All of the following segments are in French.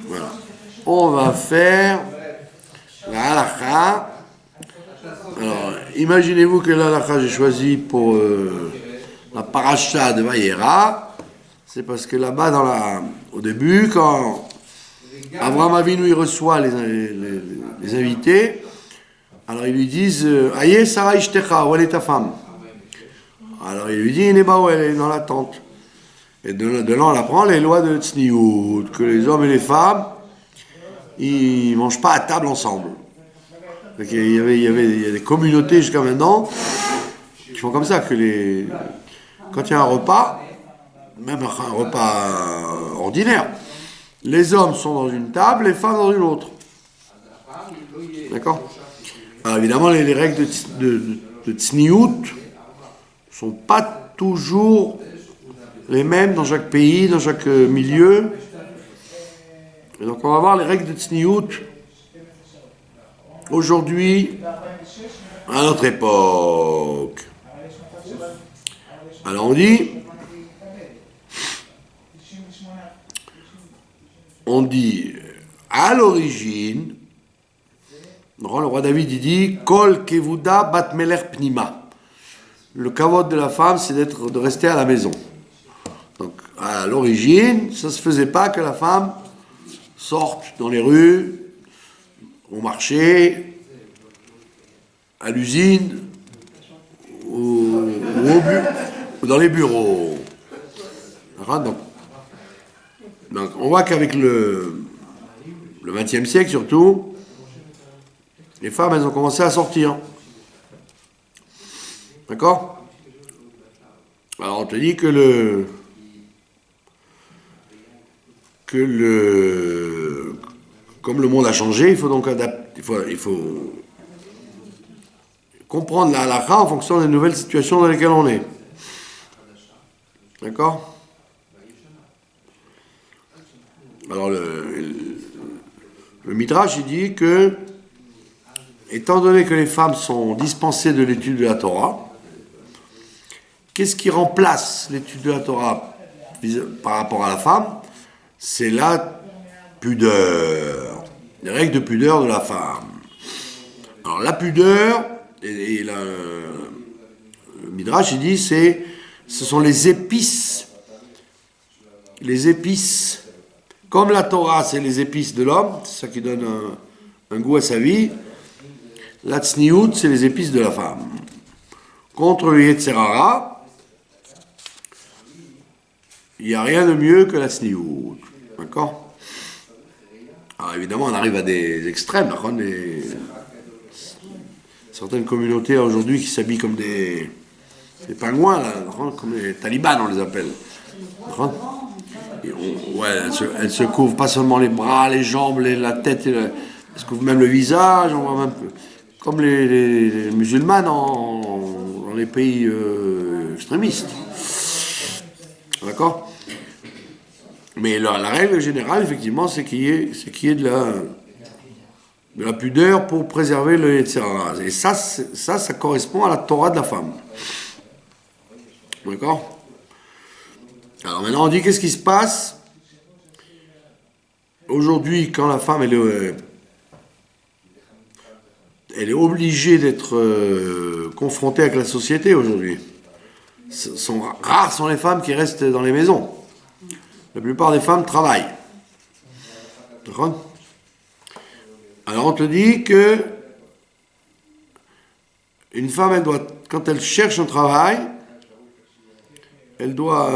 Voilà. On va faire la halakha. Alors, imaginez-vous que la halakha j'ai choisi pour la paracha de Vayera. C'est parce que là-bas, au début, quand Avraham Avinu il reçoit les invités, alors ils lui disent Aïe Sarah Ishtecha, où elle est ta femme? Alors il lui dit Neba, elle est dans la tente. Et de là on apprend les lois de Tzniout, que les hommes et les femmes ils mangent pas à table ensemble. Donc, il y a des communautés jusqu'à maintenant qui font comme ça, que quand il y a un repas, même un repas ordinaire, les hommes sont dans une table, les femmes dans une autre. D'accord? Alors évidemment, les règles de Tzniout sont pas toujours les mêmes dans chaque pays, dans chaque milieu. Et donc on va voir les règles de Tzniout aujourd'hui, à notre époque. Alors on dit, à l'origine, le roi David il dit, Kol kevuda bat melech pnima. Le kavod de la femme, c'est de rester à la maison. Donc à l'origine, ça se faisait pas que la femme sorte dans les rues, au marché, à l'usine, ou dans les bureaux. Donc on voit qu'avec le XXe siècle surtout, les femmes elles ont commencé à sortir. D'accord? Alors on te dit que comme le monde a changé, il faut donc adapter, il faut comprendre la halakha en fonction des nouvelles situations dans lesquelles on est. D'accord? Alors le Midrash il dit que, étant donné que les femmes sont dispensées de l'étude de la Torah, qu'est-ce qui remplace l'étude de la Torah par rapport à la femme? C'est la pudeur, les règles de pudeur de la femme. Alors la pudeur, et le Midrash il dit, ce sont les épices. Les épices, comme la Torah c'est les épices de l'homme, c'est ça qui donne un goût à sa vie, la Tzniout c'est les épices de la femme. Contre le Yetzer Hara, il n'y a rien de mieux que la Tzniout. D'accord? Alors évidemment, on arrive à des extrêmes. Certaines communautés aujourd'hui qui s'habillent comme des pingouins, là, comme les talibans, on les appelle. Elles se couvrent pas seulement les bras, les jambes, la tête, elles se couvrent même le visage, on voit même, comme les musulmanes dans les pays extrémistes. D'accord? Mais la règle générale, effectivement, c'est qu'il y ait de la pudeur pour préserver le Yetzer Hara. Et ça correspond à la Torah de la femme. D'accord? Alors maintenant, on dit qu'est-ce qui se passe aujourd'hui quand la femme elle est obligée d'être confrontée avec la société aujourd'hui. Rares sont les femmes qui restent dans les maisons. La plupart des femmes travaillent. D'accord? Alors on te dit que une femme, elle doit, quand elle cherche un travail, elle doit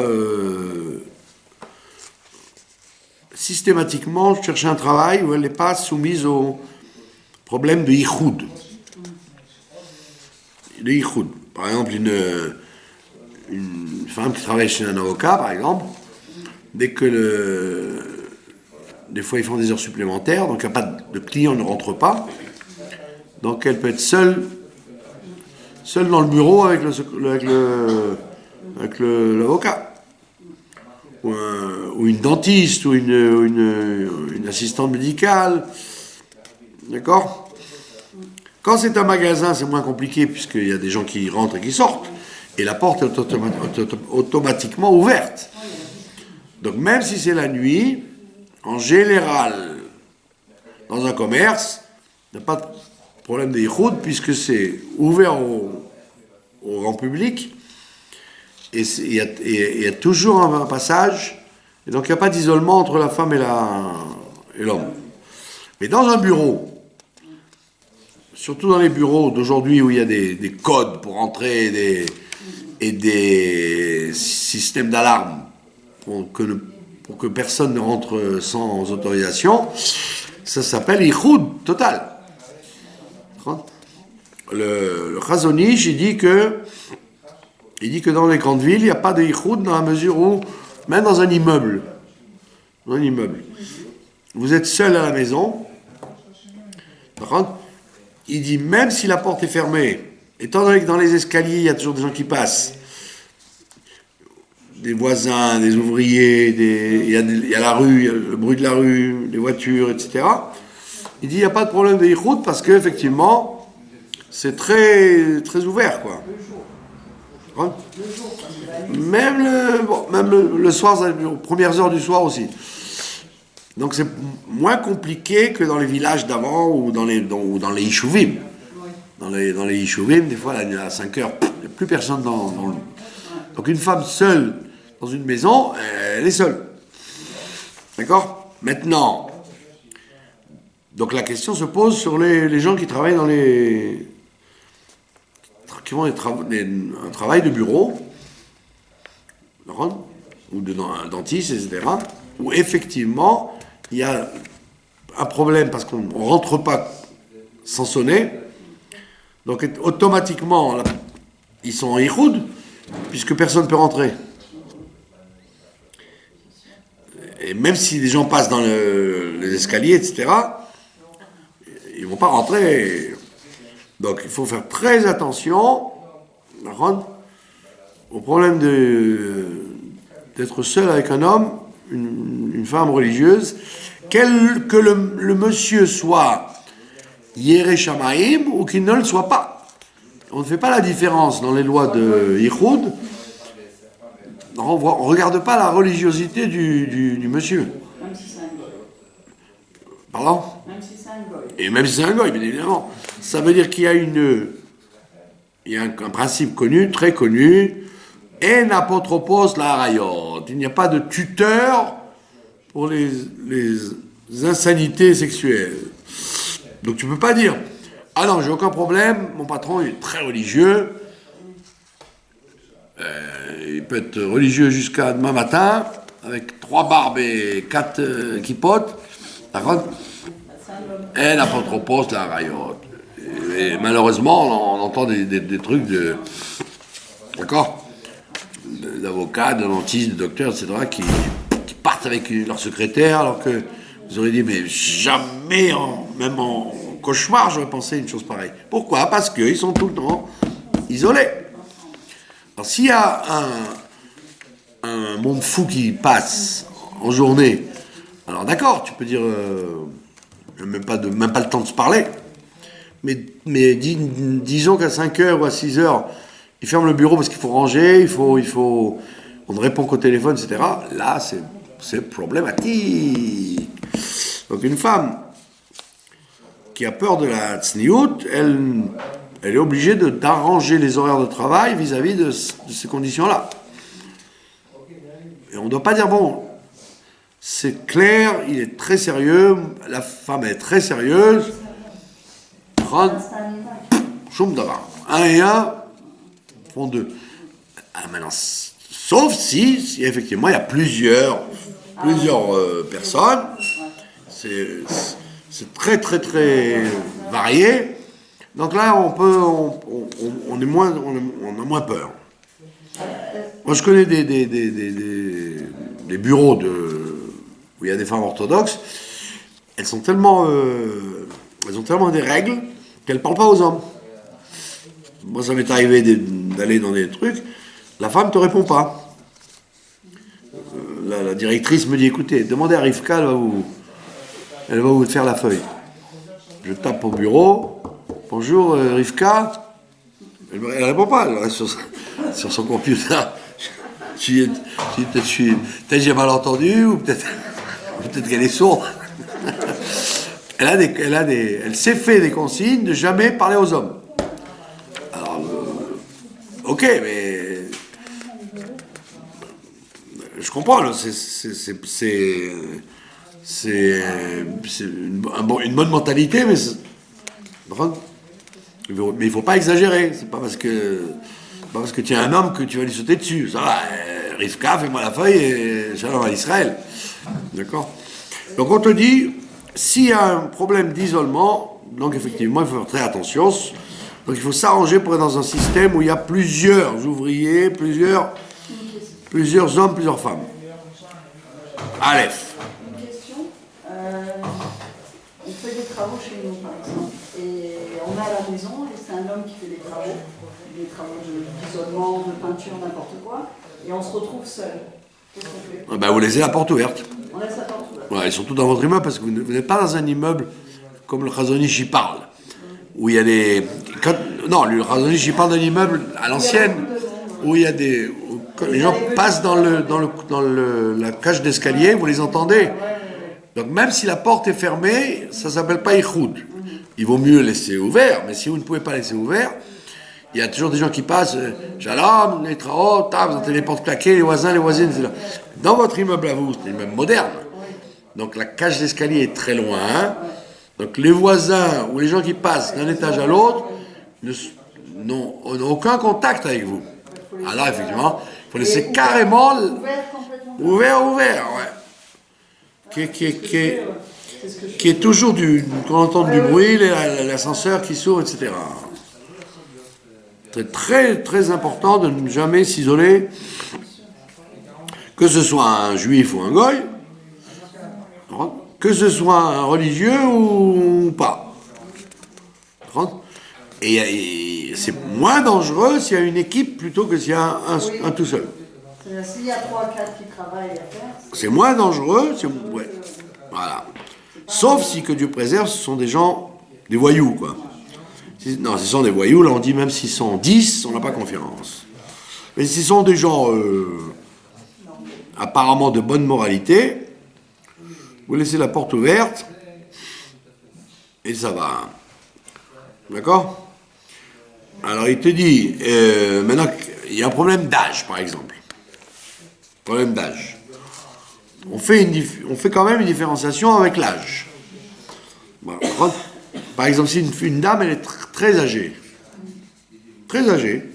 systématiquement chercher un travail où elle n'est pas soumise au problème de yichoud. De yichoud. Par exemple, une femme qui travaille chez un avocat, par exemple, dès que des fois ils font des heures supplémentaires, donc il n'y a pas de client ne rentre pas, donc elle peut être seule dans le bureau avec l'avocat, ou une dentiste, ou une assistante médicale, d'accord? Quand c'est un magasin, c'est moins compliqué puisqu'il y a des gens qui rentrent et qui sortent, et la porte est automatiquement ouverte. Donc même si c'est la nuit, en général, dans un commerce, il n'y a pas de problème de yichud puisque c'est ouvert au grand public et il y a toujours un passage, et donc il n'y a pas d'isolement entre la femme et l'homme. Mais dans un bureau, surtout dans les bureaux d'aujourd'hui où il y a des codes pour entrer et des systèmes d'alarme pour que personne ne rentre sans autorisation, ça s'appelle yichud total. Le Chazon Ish, il dit que dans les grandes villes, il n'y a pas de yichud dans la mesure où, même dans un immeuble, vous êtes seul à la maison, il dit même si la porte est fermée, étant donné que dans les escaliers, il y a toujours des gens qui passent, des voisins, des ouvriers, il y a la rue, il y a le bruit de la rue, les voitures, etc. Il dit il n'y a pas de problème de yichud parce qu'effectivement, c'est très, très ouvert, quoi. Même le soir, aux premières heures du soir aussi. Donc c'est moins compliqué que dans les villages d'avant ou dans les Yishuvim. Dans les Yishuvim, des fois, à 5 heures, il n'y a plus personne dans le... Donc une femme seule dans une maison, elle est seule. D'accord ? Maintenant, donc la question se pose sur les gens qui travaillent qui font un travail de bureau, ou un dentiste, etc., où effectivement, il y a un problème parce qu'on ne rentre pas sans sonner, donc automatiquement, ils sont en yichud, puisque personne ne peut rentrer. Et même si les gens passent dans les escaliers, etc., ils ne vont pas rentrer. Donc il faut faire très attention au problème d'être seul avec un homme, une femme religieuse, que le monsieur soit Yéré Shamaïm ou qu'il ne le soit pas. On ne fait pas la différence dans les lois de Yichud. On ne regarde pas la religiosité du monsieur. Même si c'est un goy. Pardon ? Même si c'est un goy. Et même si c'est un goy, bien évidemment. Ça veut dire qu'il y a un principe connu, très connu, en apotropos la harayot. Il n'y a pas de tuteur pour les insanités sexuelles. Donc tu ne peux pas dire, ah non, j'ai aucun problème, mon patron il est très religieux, il peut être religieux jusqu'à demain matin, avec 3 barbes et 4 kippotes, d'accord ? En apotropos la harayot. Et malheureusement, on entend des trucs d'avocats, de dentistes, de docteurs, etc., qui partent avec leur secrétaire, alors que vous aurez dit, mais jamais, même en cauchemar, j'aurais pensé une chose pareille. Pourquoi ? Parce qu'ils sont tout le temps isolés. Alors, s'il y a un monde fou qui passe en journée, alors d'accord, tu peux dire, même pas le temps de se parler, mais disons qu'à 5 heures ou à 6 heures, ils ferment le bureau parce qu'il faut ranger, on ne répond qu'au téléphone, etc. Là, c'est problématique. Donc une femme qui a peur de la tsniout, elle est obligée d'arranger les horaires de travail vis-à-vis de ces conditions-là. Et on ne doit pas dire, bon, c'est clair, il est très sérieux, la femme est très sérieuse, choum d'abord. 1 et 1 font 2. Ah, maintenant, sauf si effectivement il y a plusieurs personnes, c'est très très très varié. Donc là, on a moins peur. Moi, je connais des bureaux où il y a des femmes orthodoxes. Elles ont tellement des règles qu'elles ne parlent pas aux hommes. Moi, ça m'est arrivé d'aller dans des trucs. La femme ne te répond pas. La directrice me dit, écoutez, demandez à Rivka, elle va vous faire la feuille. Je tape au bureau. Bonjour Rivka. Elle ne répond pas, elle reste sur son computer. Peut-être j'ai mal entendu, ou peut-être peut-être qu'elle est sourde. Elle s'est fait des consignes de jamais parler aux hommes. Alors, ok, mais je comprends, c'est une bonne mentalité, mais il faut pas exagérer. C'est pas parce que tu es un homme que tu vas lui sauter dessus. Ça va, Rivka, fais-moi la feuille et shalom à Israël. D'accord? Donc on te dit, s'il y a un problème d'isolement, donc effectivement, il faut faire très attention. Donc il faut s'arranger pour être dans un système où il y a plusieurs ouvriers, plusieurs hommes, plusieurs femmes. Aleph. Une question. On fait des travaux chez nous, par exemple, et on a à la maison, et c'est un homme qui fait des travaux d'isolement, de peinture, n'importe quoi, et on se retrouve seul. Qu'est-ce qu'on fait? Vous laissez la porte ouverte. On laisse la porte ouverte. Ouais, et surtout dans votre immeuble, parce que vous n'êtes pas dans un immeuble comme le Chazonish y parle, où il y a des... Non, le Chazonish y parle d'un immeuble à l'ancienne, où il y a des... Quand les gens passent dans la cage d'escalier, vous les entendez. Donc même si la porte est fermée, ça ne s'appelle pas Ichoud. Il vaut mieux laisser ouvert, mais si vous ne pouvez pas laisser ouvert, il y a toujours des gens qui passent, Shalom, les travaux, vous entendez les portes claquer, les voisins, les voisines, etc. Dans votre immeuble à vous, c'est un immeuble moderne. Donc la cage d'escalier est très loin. Hein. Donc les voisins ou les gens qui passent d'un étage à l'autre n'ont aucun contact avec vous. Alors effectivement, il faut laisser carrément ouvert, ouais. Qui est toujours qu'on entend du bruit, l'ascenseur qui s'ouvre, etc. C'est très très important de ne jamais s'isoler, que ce soit un juif ou un goy, que ce soit un religieux ou pas. Et c'est moins dangereux s'il y a une équipe plutôt que s'il y a un tout seul. S'il y a 3 ou 4 qui travaillent à faire... C'est moins dangereux, ouais. Voilà. Sauf si, que Dieu préserve, ce sont des gens, des voyous, quoi. Non, ce sont des voyous, là on dit même s'ils sont 10, on n'a pas confiance. Mais s'ils sont des gens apparemment de bonne moralité, vous laissez la porte ouverte, et ça va. D'accord? Alors il te dit, maintenant, il y a un problème d'âge, par exemple. Problème d'âge. On fait quand même une différenciation avec l'âge. Bon, par exemple, si une dame, elle est très âgée. Très âgée.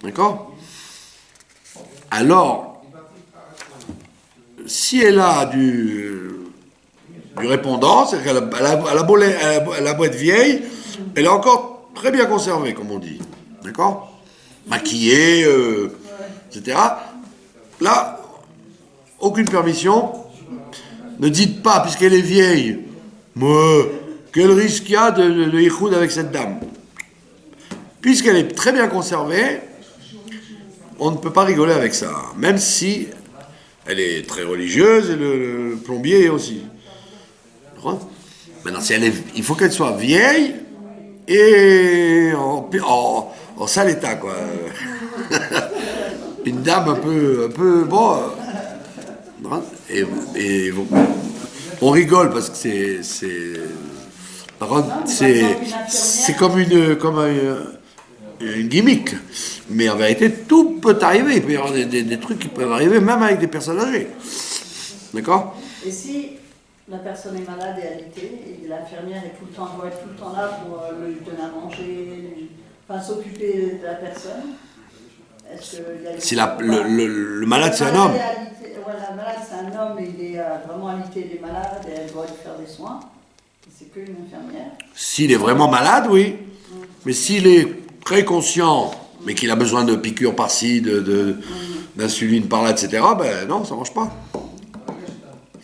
D'accord? Alors, si elle a du répondant, c'est-à-dire qu'elle a beau être vieille, elle est encore très bien conservée, comme on dit. D'accord? Maquillée, etc. Là, aucune permission. Ne dites pas, puisqu'elle est vieille, quel risque il y a de yichoud avec cette dame. Puisqu'elle est très bien conservée, on ne peut pas rigoler avec ça. Même si elle est très religieuse et le plombier aussi. Maintenant, il faut qu'elle soit vieille et en sale état, quoi. Une dame un peu bon. Et on rigole parce que c'est comme une gimmick. Mais en vérité, tout peut arriver. Il peut y avoir des trucs qui peuvent arriver même avec des personnes âgées. D'accord? Et si la personne est malade et alitée, et l'infirmière doit être tout le temps là pour lui donner à manger, s'occuper de la personne, est-ce que si le malade c'est un homme. La malade c'est un homme et il est vraiment alité, il est malade et elle doit lui faire des soins. C'est qu'une infirmière. S'il est vraiment malade, oui. Mais s'il est très conscient, mais qu'il a besoin de piqûres par-ci, d'insuline par-là, etc., ben non, ça ne marche pas.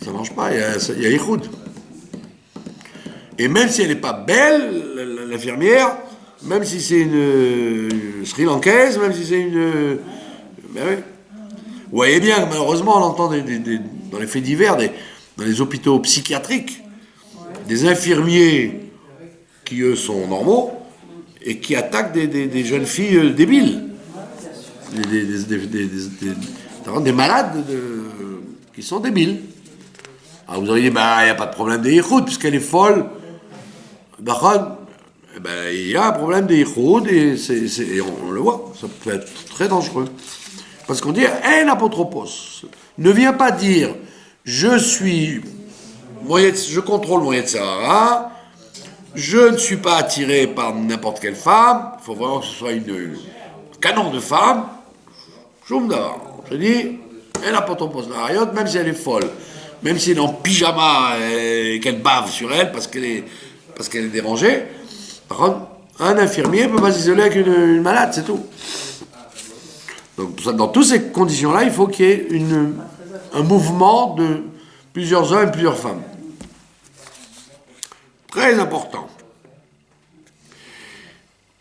Ça ne marche pas, il y a Yichoud. Et même si elle n'est pas belle, l'infirmière, même si c'est une Sri Lankaise, même si c'est une... Ben oui. Vous voyez bien, malheureusement, on entend dans les faits divers, dans les hôpitaux psychiatriques, des infirmiers qui, eux, sont normaux et qui attaquent des jeunes filles débiles. Des malades qui sont débiles. Alors vous auriez dit, bah, il n'y a pas de problème de yichud, puisqu'elle est folle. D'accord. Eh ben, il y a un problème de yichud, et on le voit, ça peut être très dangereux. Parce qu'on dit, un apotropos ne vient pas dire, je contrôle mon Yetzirara, je ne suis pas attiré par n'importe quelle femme, il faut vraiment que ce soit une canon de femme. Je dis, elle n'a pas ton poste d'ariot, même si elle est folle, même si elle est en pyjama et qu'elle bave sur elle parce qu'elle est dérangée. Par contre, un infirmier ne peut pas s'isoler avec une malade, c'est tout. Donc, dans toutes ces conditions-là, il faut qu'il y ait un mouvement de plusieurs hommes et plusieurs femmes. Très important.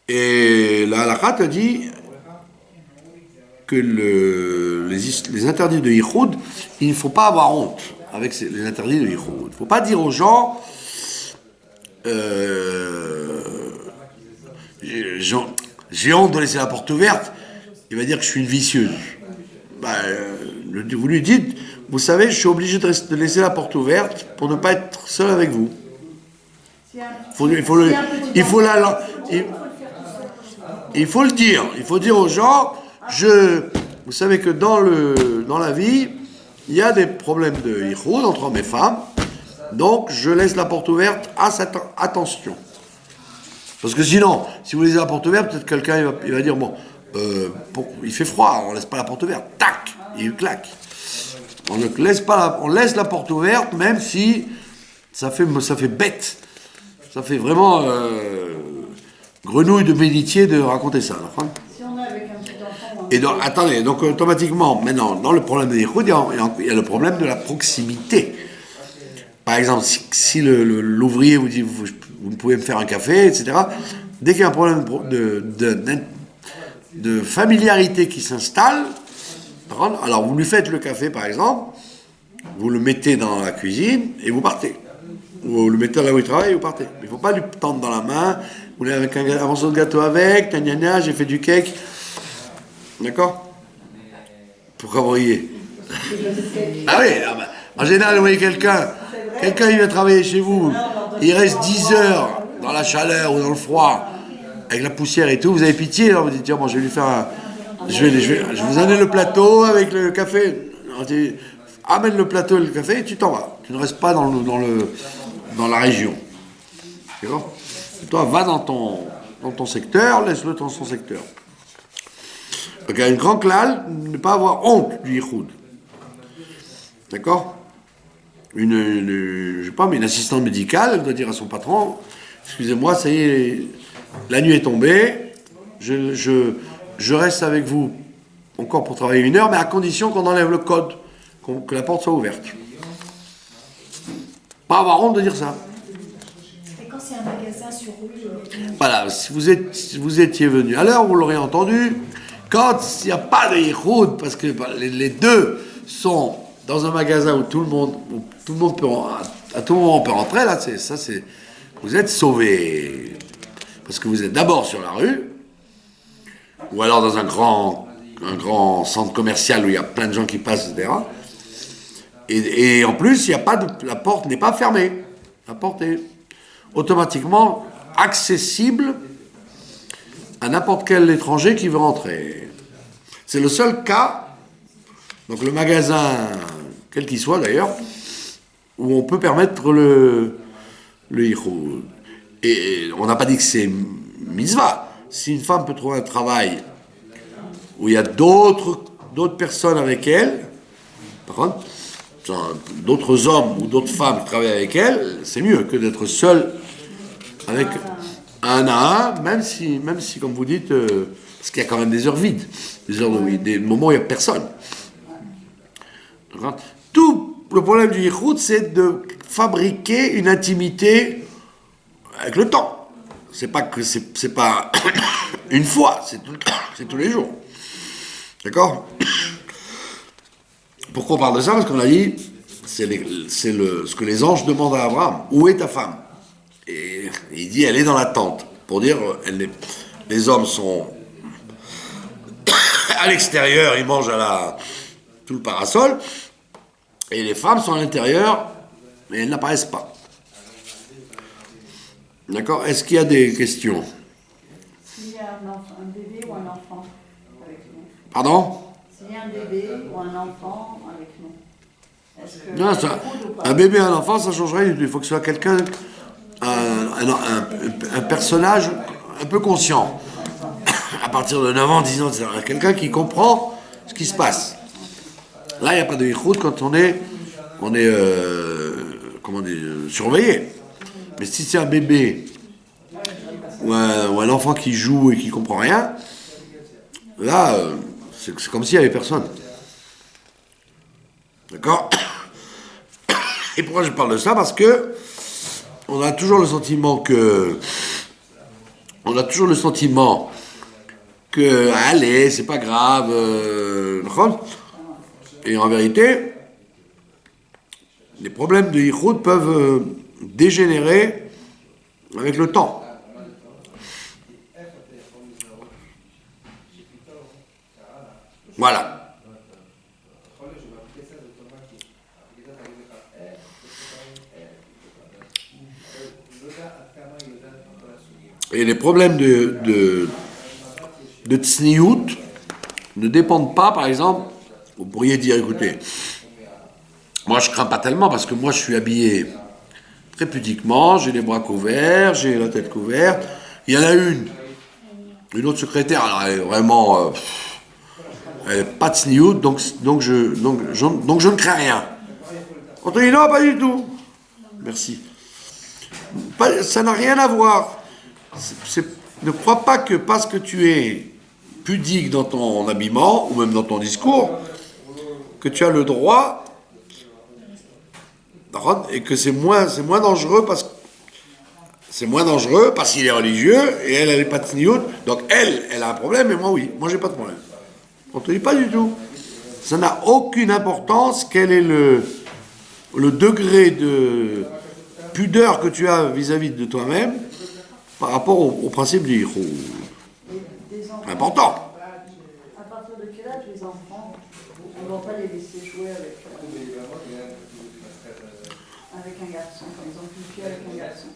Et la halakha te dit que les interdits de yichud, il ne faut pas avoir honte avec les interdits de yichud. Il ne faut pas dire aux gens j'ai honte de laisser la porte ouverte, il va dire que je suis une vicieuse. Vous lui dites, vous savez, je suis obligé de laisser la porte ouverte pour ne pas être seul avec vous. Il faut le dire. Il faut dire aux gens, vous savez que dans la vie, il y a des problèmes de yichud entre hommes et femmes, donc je laisse la porte ouverte à cette attention. Parce que sinon, si vous laissez la porte ouverte, peut-être quelqu'un il va dire, bon, il fait froid, on laisse pas la porte ouverte, tac, il claque. On laisse la porte ouverte, même si ça fait bête. Ça fait vraiment grenouille de bénitier de raconter ça. Si on est avec un petit enfant... Et donc, attendez, donc automatiquement, maintenant, dans le problème de yichud, il y a le problème de la proximité. Par exemple, si l'ouvrier vous dit, vous pouvez me faire un café, etc., dès qu'il y a un problème de familiarité qui s'installe, alors vous lui faites le café, par exemple, vous le mettez dans la cuisine et vous partez. Vous le mettez là où il travaille et vous partez. Il ne faut pas lui tendre dans la main, vous voulez avec un morceau de gâteau avec, j'ai fait du cake. D'accord? Pourquoi vous riez? Ah oui, en général, vous voyez quelqu'un il vient travailler chez vous, il reste 10 heures dans la chaleur ou dans le froid, avec la poussière et tout, vous avez pitié, alors vous dites, tiens, bon, je vais lui faire je vous amène le plateau avec le café. Amène le plateau et le café et tu t'en vas. Tu ne restes pas dans la région. D'accord? Toi, va dans ton secteur, laisse-le dans son secteur. Donc, il y a une grande clalle, ne pas avoir honte du yichud. D'accord? Je sais pas, mais une assistante médicale, elle doit dire à son patron, excusez-moi, ça y est, la nuit est tombée, je reste avec vous encore pour travailler 1 heure, mais à condition qu'on enlève le code, que la porte soit ouverte. Pas avoir honte de dire ça. Et quand c'est un magasin sur rue... Voilà, si vous étiez venu à l'heure, vous l'aurez entendu, quand il n'y a pas de yichud, parce que les deux sont dans un magasin où tout le monde peut, à tout moment on peut rentrer, là, vous êtes sauvés. Parce que vous êtes d'abord sur la rue, ou alors dans un grand centre commercial où il y a plein de gens qui passent, etc. Et en plus, la porte n'est pas fermée. La porte est automatiquement accessible à n'importe quel étranger qui veut rentrer. C'est le seul cas, donc le magasin, quel qu'il soit d'ailleurs, où on peut permettre le yichud. Et on n'a pas dit que c'est mitzvah. Si une femme peut trouver un travail où il y a d'autres personnes avec elle, par contre, d'autres hommes ou d'autres femmes qui travaillent avec elle, c'est mieux que d'être seule avec un à un, même si comme vous dites, parce qu'il y a quand même des heures vides, des moments où il n'y a personne. Tout le problème du yichud, c'est de fabriquer une intimité avec le temps. C'est pas une fois, c'est tous les jours. D'accord? Pourquoi on parle de ça? Parce qu'on a dit, c'est ce que les anges demandent à Abraham. Où est ta femme? Et il dit, elle est dans la tente. Pour dire, les hommes sont à l'extérieur, ils mangent tout le parasol, et les femmes sont à l'intérieur mais elles n'apparaissent pas. D'accord? Est-ce qu'il y a des questions? S'il y a un bébé ou un enfant avec nous. Pardon? S'il y a un bébé ou un enfant avec nous. Est-ce que Non, ça, un bébé et un enfant, ça ne change rien du tout. Il faut que ce soit quelqu'un, un personnage un peu conscient. À partir de 9 ans, 10 ans, etc. Quelqu'un qui comprend ce qui se passe. Là, il n'y a pas de yichud quand on est comment dire, surveillé. Mais si c'est un bébé ou un enfant qui joue et qui comprend rien, là, c'est comme s'il n'y avait personne. D'accord? Et pourquoi je parle de ça? Parce que on a toujours le sentiment que allez, c'est pas grave, et en vérité, les problèmes de yichud peuvent dégénérer avec le temps. Voilà. Et les problèmes de tsniout ne dépendent pas, par exemple, vous pourriez dire, écoutez, moi je crains pas tellement parce que moi je suis habillé très pudiquement, j'ai les bras couverts, j'ai la tête couverte. Il y en a une autre secrétaire, alors elle est vraiment, elle n'est pas tsniout, donc je ne crains rien. On te dit non, pas du tout. Merci. Ça n'a rien à voir. Ne crois pas que parce que tu es pudique dans ton habillement, ou même dans ton discours, que tu as le droit, et que c'est moins dangereux parce qu'il est religieux, et elle est pas tsniout, donc elle a un problème, et moi oui, moi j'ai pas de problème. On te dit pas du tout. Ça n'a aucune importance, quel est le degré de pudeur que tu as vis-à-vis de toi-même, par rapport au principe du yichud. Important. À partir de quel âge les enfants, on ne doit pas les laisser jouer avec un garçon, par exemple, une fille avec un garçon?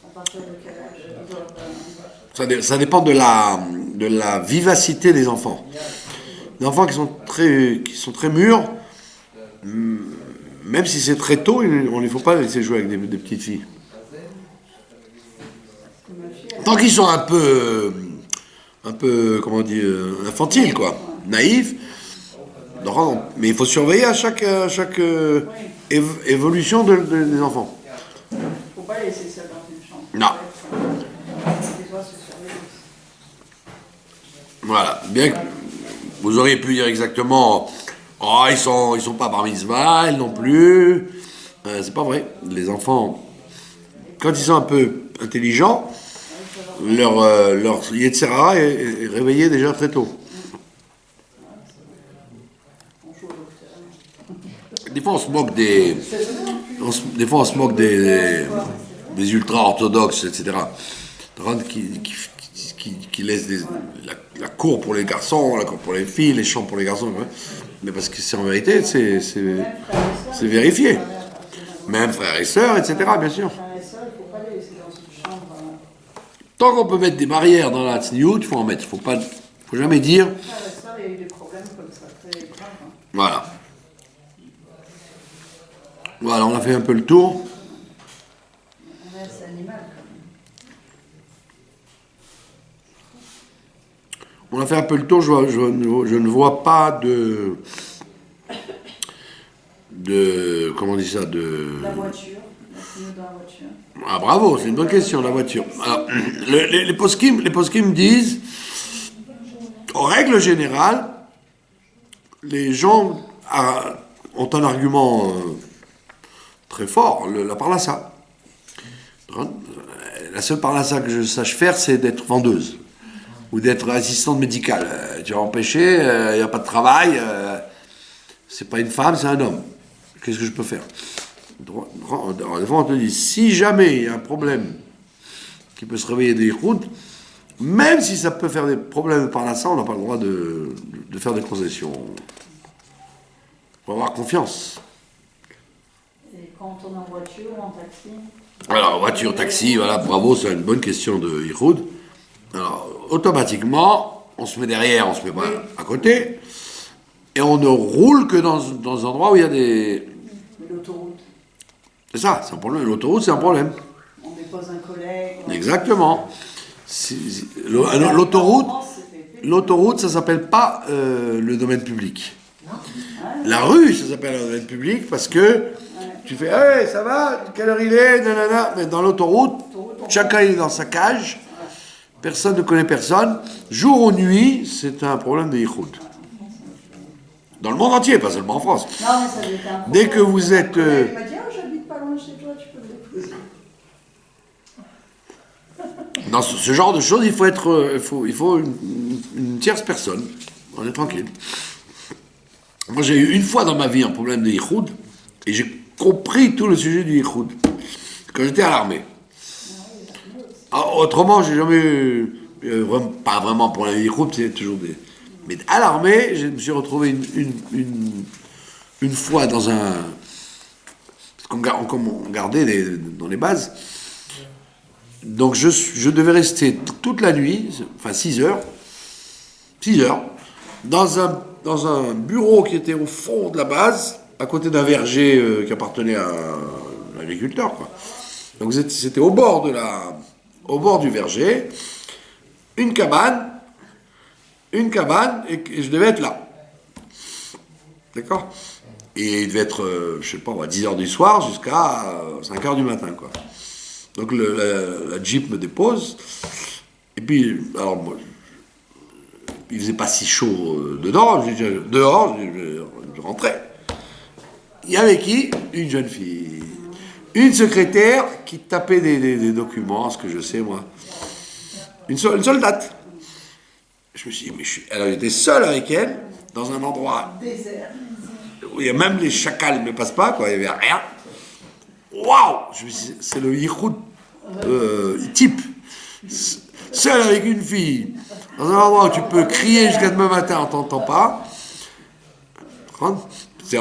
À partir de quel âge ils doivent, Ça dépend de la vivacité des enfants. Les enfants qui sont très mûrs, même si c'est très tôt, on ne faut pas les laisser jouer avec des petites filles. Tant qu'ils sont un peu, comment dire, infantiles, quoi, naïfs. Mais il faut surveiller à chaque évolution des enfants. il ne faut pas les laisser seuls dans une chambre. Non. Ils doivent se surveiller. Voilà. Bien que vous auriez pu dire exactement, oh, ils sont pas bar mitzvah, elles non plus. C'est pas vrai. Les enfants, quand ils sont un peu intelligents, leur Yetzirah est réveillé déjà très tôt. Des fois on se moque des ultra-orthodoxes, etc. Qui laissent la cour pour les garçons, la cour pour les filles, les chambres pour les garçons. Mais parce que c'est en vérité, c'est vérifié. Même frères et sœurs, etc. bien sûr. Tant qu'on peut mettre des barrières dans la tsniout, il faut en mettre. Il ne faut jamais dire. Voilà. Voilà, on a fait un peu le tour. On a fait un peu le tour, je ne vois pas de comment on dit ça, la voiture, la pneu de la voiture. Ah bravo, c'est une bonne question, la voiture. Alors, les poskim disent, en règle générale, les gens ont un argument très fort, la parnassa. La seule parnassa que je sache faire, c'est d'être vendeuse ou d'être assistante médicale. Tu vas empêcher, il n'y a pas de travail, c'est pas une femme, c'est un homme. Qu'est-ce que je peux faire? Devant, on te dit, si jamais il y a un problème qui peut se réveiller des routes, même si ça peut faire des problèmes par là, on n'a pas le droit de faire des concessions. Il faut avoir confiance. quand on est en voiture ou en taxi? Alors, voiture, taxi, voilà, bravo, c'est une bonne question de Yichud. Alors, automatiquement, on se met derrière, on se met pas à côté, et on ne roule que dans un endroit où il y a des... L'autoroute. C'est ça, c'est un problème. L'autoroute, c'est un problème. On dépose un collègue. Exactement. L'autoroute, l'autoroute, ça s'appelle pas le domaine public. La rue, ça s'appelle le domaine public parce que tu fais, hey, ça va, quelle heure il est, nanana. Mais dans l'autoroute, chacun est dans sa cage, personne ne connaît personne. Jour ou nuit, c'est un problème de yichud. Dans le monde entier, pas seulement en France. Non, mais ça avait été un Dès que vous êtes... Il m'a dit, oh, j'habite pas loin de chez toi, tu peux me déposer. Dans ce genre de choses, il faut être, il faut une tierce personne. On est tranquille. Moi, j'ai eu une fois dans ma vie un problème de yichud, et j'ai compris tout le sujet du yichud quand j'étais à l'armée. Autrement, j'ai jamais eu, pas vraiment pour la yichud, c'est toujours des... Mais à l'armée, je me suis retrouvé une fois dans un... Parce qu'on gardait dans les bases. Donc je devais rester toute la nuit, enfin 6 heures, dans un bureau qui était au fond de la base, à côté d'un verger qui appartenait à l'agriculteur, quoi. Donc c'était au bord du verger, une cabane, et je devais être là. D'accord? Et il devait être, je sais pas, à 10h du soir jusqu'à 5h du matin, quoi. Donc la Jeep me dépose, et puis, alors moi, il faisait pas si chaud dehors, je rentrais. Il y avait qui? Une jeune fille. Une secrétaire qui tapait des documents, ce que je sais, moi. Une soldate. Je me suis dit, mais alors j'étais seul avec elle, dans un endroit Désert. où il y a même les chacals ne passent pas, quoi, il n'y avait rien. Waouh! Je me suis dit, c'est le yichud type. Seul avec une fille, dans un endroit où tu peux crier jusqu'à demain matin, on t'entend pas. C'était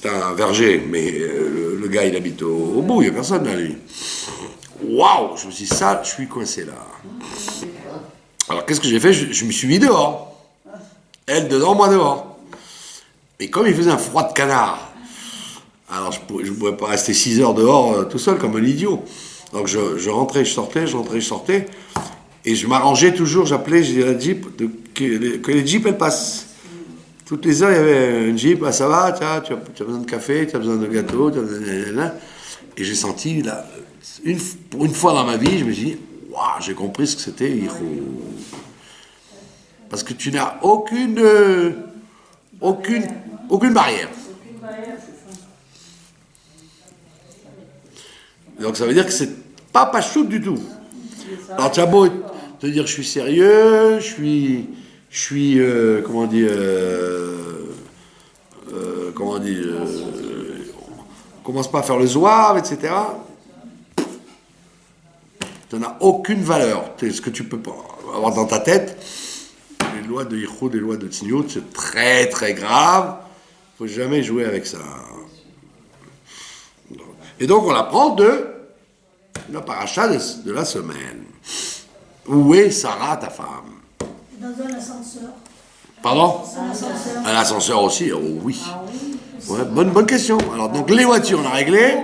un verger, mais le gars il habite au bout, il n'y a personne là, lui. Waouh! Je me suis dit, ça, je suis coincé là. Alors qu'est-ce que j'ai fait? Je me suis mis dehors. Elle dedans, moi dehors. Et comme il faisait un froid de canard, alors je ne pouvais pas rester 6 heures dehors tout seul comme un idiot. Donc je rentrais, je sortais. Et je m'arrangeais toujours, j'appelais, j'ai dit à la Jeep, que les Jeeps elles passent. Toutes les heures, il y avait une Jeep, ah, ça va, tu as besoin de café, tu as besoin de gâteau, tu as besoin de... Et j'ai senti, là, pour une fois dans ma vie, je me suis dit, waouh, j'ai compris ce que c'était, parce que tu n'as aucune barrière. Aucune barrière, c'est ça. Donc ça veut dire que c'est pas chaud du tout. Alors tu as beau te dire je suis sérieux, je suis comment dire, on commence pas à faire le zouave, etc. Tu n'as aucune valeur. Ce que tu peux pas avoir dans ta tête, les lois de Yichud, les lois de Tzniut, c'est très très grave. Il ne faut jamais jouer avec ça. Et donc on apprend de la paracha de la semaine. Où est Sarah, ta femme? Dans un ascenseur. Pardon? Un ascenseur. Un ascenseur aussi, oh oui. Ouais, bonne question. Alors, donc les voitures, on a réglé.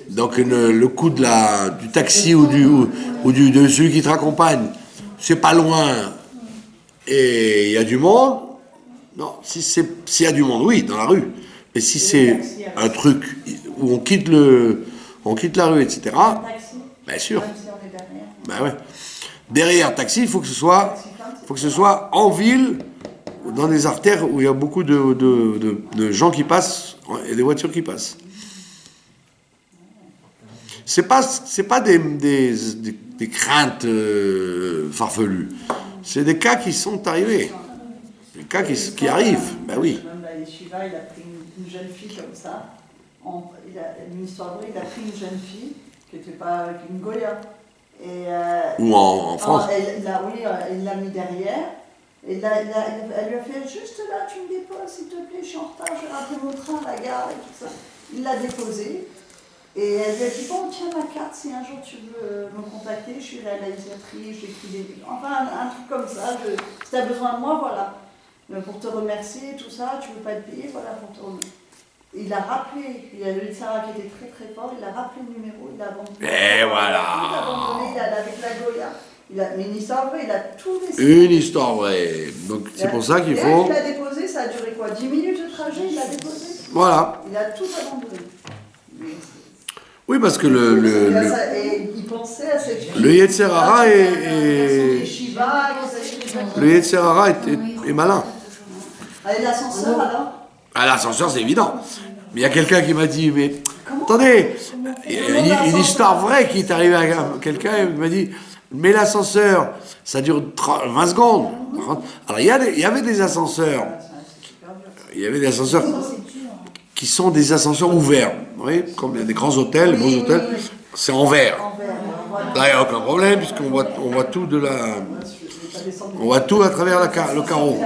Donc le coût du taxi ou de celui qui te raccompagne, c'est pas loin et il y a du monde. Non, s'il y a du monde, oui, dans la rue. Mais si c'est un truc où on quitte la rue, etc. Bien sûr. Ben ouais. Derrière taxi, il faut que ce soit en ville, dans des artères où il y a beaucoup de gens qui passent et des voitures qui passent. C'est pas des craintes farfelues. C'est des cas qui sont arrivés. Des cas qui arrivent. Ben oui. Même la yeshiva, il a pris une jeune fille comme ça. Une histoire vraie, il a pris une jeune fille qui n'était pas une Goya. Ou en France. Il l'a mis derrière. Et là, elle lui a fait juste là, tu me déposes, s'il te plaît, je suis en retard, je vais rater mon train à la gare et tout ça. il l'a déposée. Et elle lui a dit, bon, tiens ma carte, si un jour tu veux me contacter, je suis réalisatrice, j'écris des... Enfin, un truc comme ça, si tu as besoin de moi, voilà. Pour te remercier, tout ça, tu veux pas être payé, voilà, pour te remercier. Il l'a rappelé, il y a le Sarah qui était très très fort, il a rappelé le numéro, il l'a abandonné. Et voilà. Il l'a abandonné, il allait avec la Goya. Mais une histoire vraie, il a tout laissé. Une histoire vraie. Donc c'est pour ça qu'il faut... Il a déposé, ça a duré quoi, 10 minutes de trajet, il l'a déposé. Voilà. Il a tout abandonné. Oui, parce que il pensait à cette fille. le Yetzer Hara est... Shiva, Le Yetzer Hara est malin. avec l'ascenseur alors. À l'ascenseur, c'est évident. Mais il y a quelqu'un qui m'a dit, mais attendez, il y a une histoire vraie qui est arrivée à quelqu'un qui m'a dit, mais l'ascenseur, ça dure 20 secondes. Alors il y avait des ascenseurs, qui sont des ascenseurs ouverts. Vous voyez, comme il y a des grands hôtels, beaux hôtels, c'est en verre. Là, il n'y a aucun problème, puisqu'on voit tout on voit tout à travers le carreau.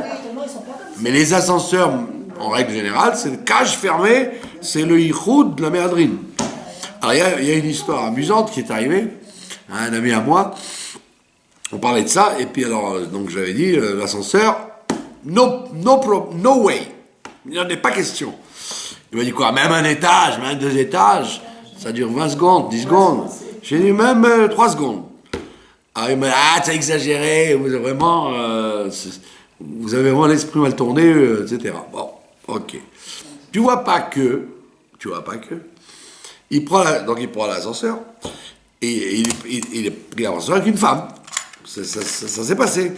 Mais les ascenseurs, en règle générale, c'est une cage fermée, c'est le Yichoud de la méadrine. Alors, il y a une histoire amusante qui est arrivée à un ami à moi. On parlait de ça, et puis alors, donc j'avais dit, l'ascenseur, no way. Il n'y en a pas question. Il m'a dit quoi, même un étage, même 2 étages, ça dure 20 secondes, 10 secondes. J'ai dit même 3 secondes. Alors il m'a dit, t'as exagéré, vous avez vraiment l'esprit mal tourné, etc. Bon, ok. Tu vois pas que, il prend l'ascenseur, et il est pris l'ascenseur avec une femme. Ça s'est passé.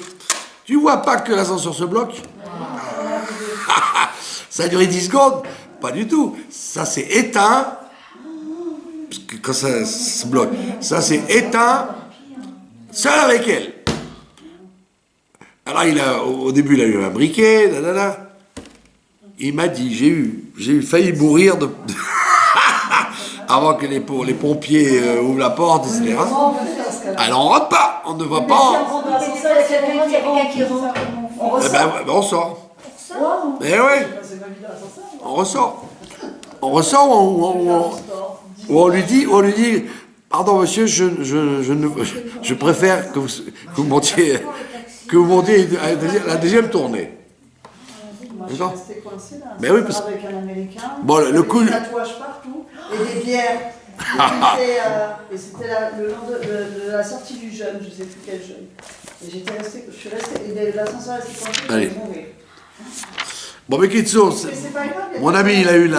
Tu vois pas que l'ascenseur se bloque? Ça a duré 10 secondes? Pas du tout. Ça s'est éteint, parce que quand ça se bloque, ça s'est éteint seul avec elle. Alors au début il a eu un briquet, Il m'a dit, j'ai failli mourir avant que les pompiers ouvrent la porte, etc. Alors on rentre pas, on ne va pas. On sort. Eh oui. On ressort. Ou on lui dit, pardon monsieur, je préfère que vous montiez la deuxième tournée. Moi, je suis restée coincée là. Mais oui, parce que... Avec un Américain. Bon, le coup... Des tatouages partout et des bières. Et c'était le long de la sortie du jeûne, je ne sais plus quel jeûne. Et je suis restée, et l'ascenseur a été coincé, Allez. j'ai mourir. Bon, mais Kitsour, C'est pas grave. mon ami, il a eu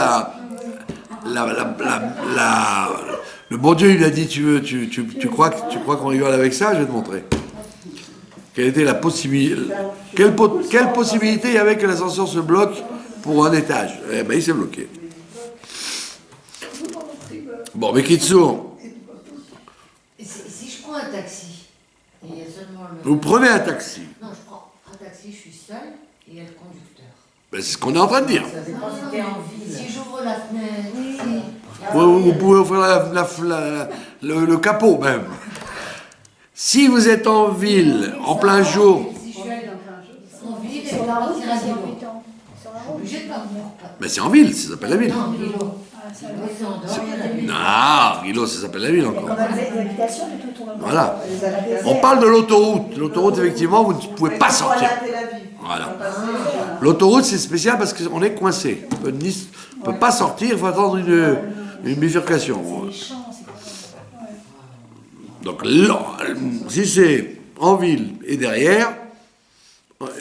le bon Dieu, il a dit, tu crois qu'on rigole avec ça? Je vais te montrer. Quelle était la possibilité? Quelle possibilité il y avait que l'ascenseur se bloque pour un étage? Eh ben, il s'est bloqué. Bon, mais Kitsour. Si je prends un taxi, et il y a seulement le... Vous prenez un taxi. Non, je prends un taxi, je suis seule, et il y a le conducteur. Ben, c'est ce qu'on est en train de dire. Ça dépend si t'es en ville. Si j'ouvre la fenêtre, Vous pouvez ouvrir le capot, même. Si vous êtes en ville, en plein jour... Si je suis en ville, et Sur je la route, partir à c'est vélo. embêtant. Sur la Je suis route. obligée de partir. Ben, c'est en ville, ça s'appelle la ville. Non, vélo. Ah, ça Vélo, va. c'est en dehors, il y a la ville. Ah, Guilo, ça s'appelle la ville encore. Comme les habitations, de tout tourne. Voilà. On parle de l'autoroute. L'autoroute, effectivement, vous ne pouvez pas sortir. Voilà. L'autoroute, c'est spécial parce qu'on est coincé. On ne peut pas sortir, il faut attendre une bifurcation. Les champs, c'est comme ça. Ouais. Donc, là, si c'est en ville et derrière,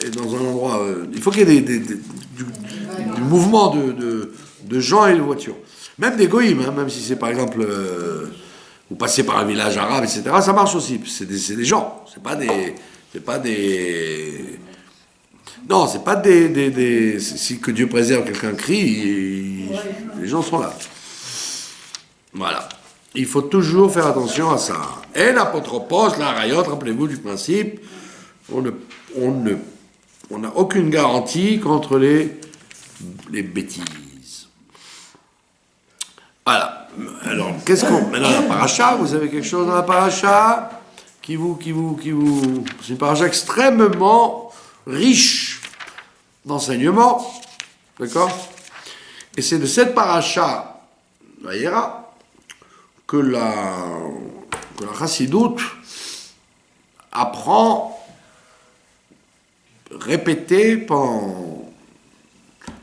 et dans un endroit... il faut qu'il y ait du mouvement de gens et de voitures. Même des goïms, hein, même si c'est par exemple... vous passez par un village arabe, etc., ça marche aussi. C'est des gens, c'est pas des... Non, c'est pas des si que Dieu préserve, quelqu'un crie, les gens sont là. Voilà. Il faut toujours faire attention à ça. Et l'apotropos, la rayotte, rappelez-vous du principe, on n'a aucune garantie contre les bêtises. Voilà. Alors, maintenant, la paracha, vous avez quelque chose dans la paracha qui vous... C'est une paracha extrêmement riche d'enseignements. D'accord? Et c'est de cette paracha Vayera, que la Chassidoute apprend, répété pendant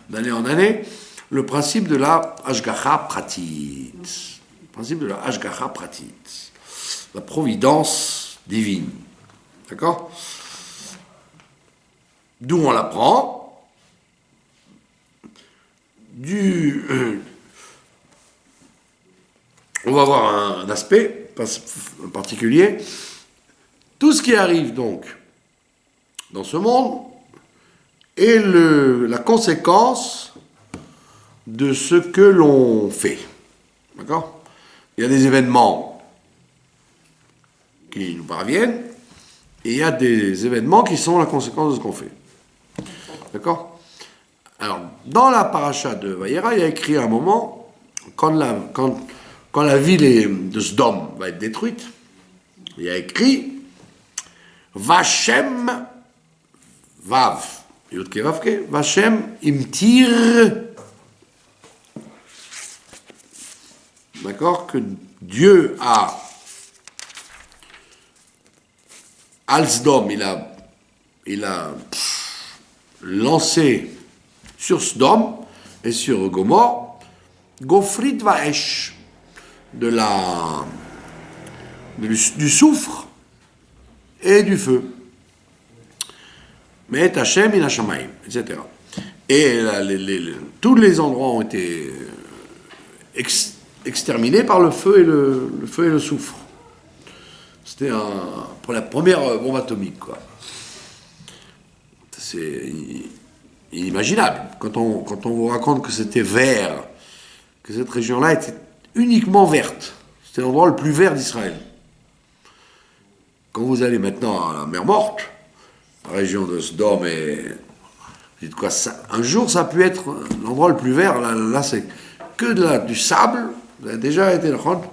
d'année en année, le principe de la Hashgacha Pratit. Le principe de la Hashgacha Pratit. La providence divine. D'accord? D'où on l'apprend? On va voir un aspect particulier. Tout ce qui arrive donc dans ce monde est la conséquence de ce que l'on fait. D'accord? Il y a des événements qui nous parviennent et il y a des événements qui sont la conséquence de ce qu'on fait. D'accord? Alors, dans la paracha de Vayera, il y a écrit à un moment, quand la ville de Sdom va être détruite, il y a écrit Vachem Vav, Yudke Vavke, Vachem Imtir. D'accord? Que Dieu a, al Sdom, il a lancé sur Sdom et sur Gomorre, Gofrit Vaesh, du soufre et du feu. Mais Hachem in Hashamayim, etc. Et tous les endroits ont été exterminés par le feu et le soufre. C'était pour la première bombe atomique, quoi. C'est inimaginable. Quand on vous raconte que c'était vert, que cette région-là était uniquement verte. C'était l'endroit le plus vert d'Israël. Quand vous allez maintenant à la mer Morte, la région de Sdom, et vous dites quoi, un jour ça a pu être l'endroit le plus vert, là c'est que du sable, vous avez déjà été le compte,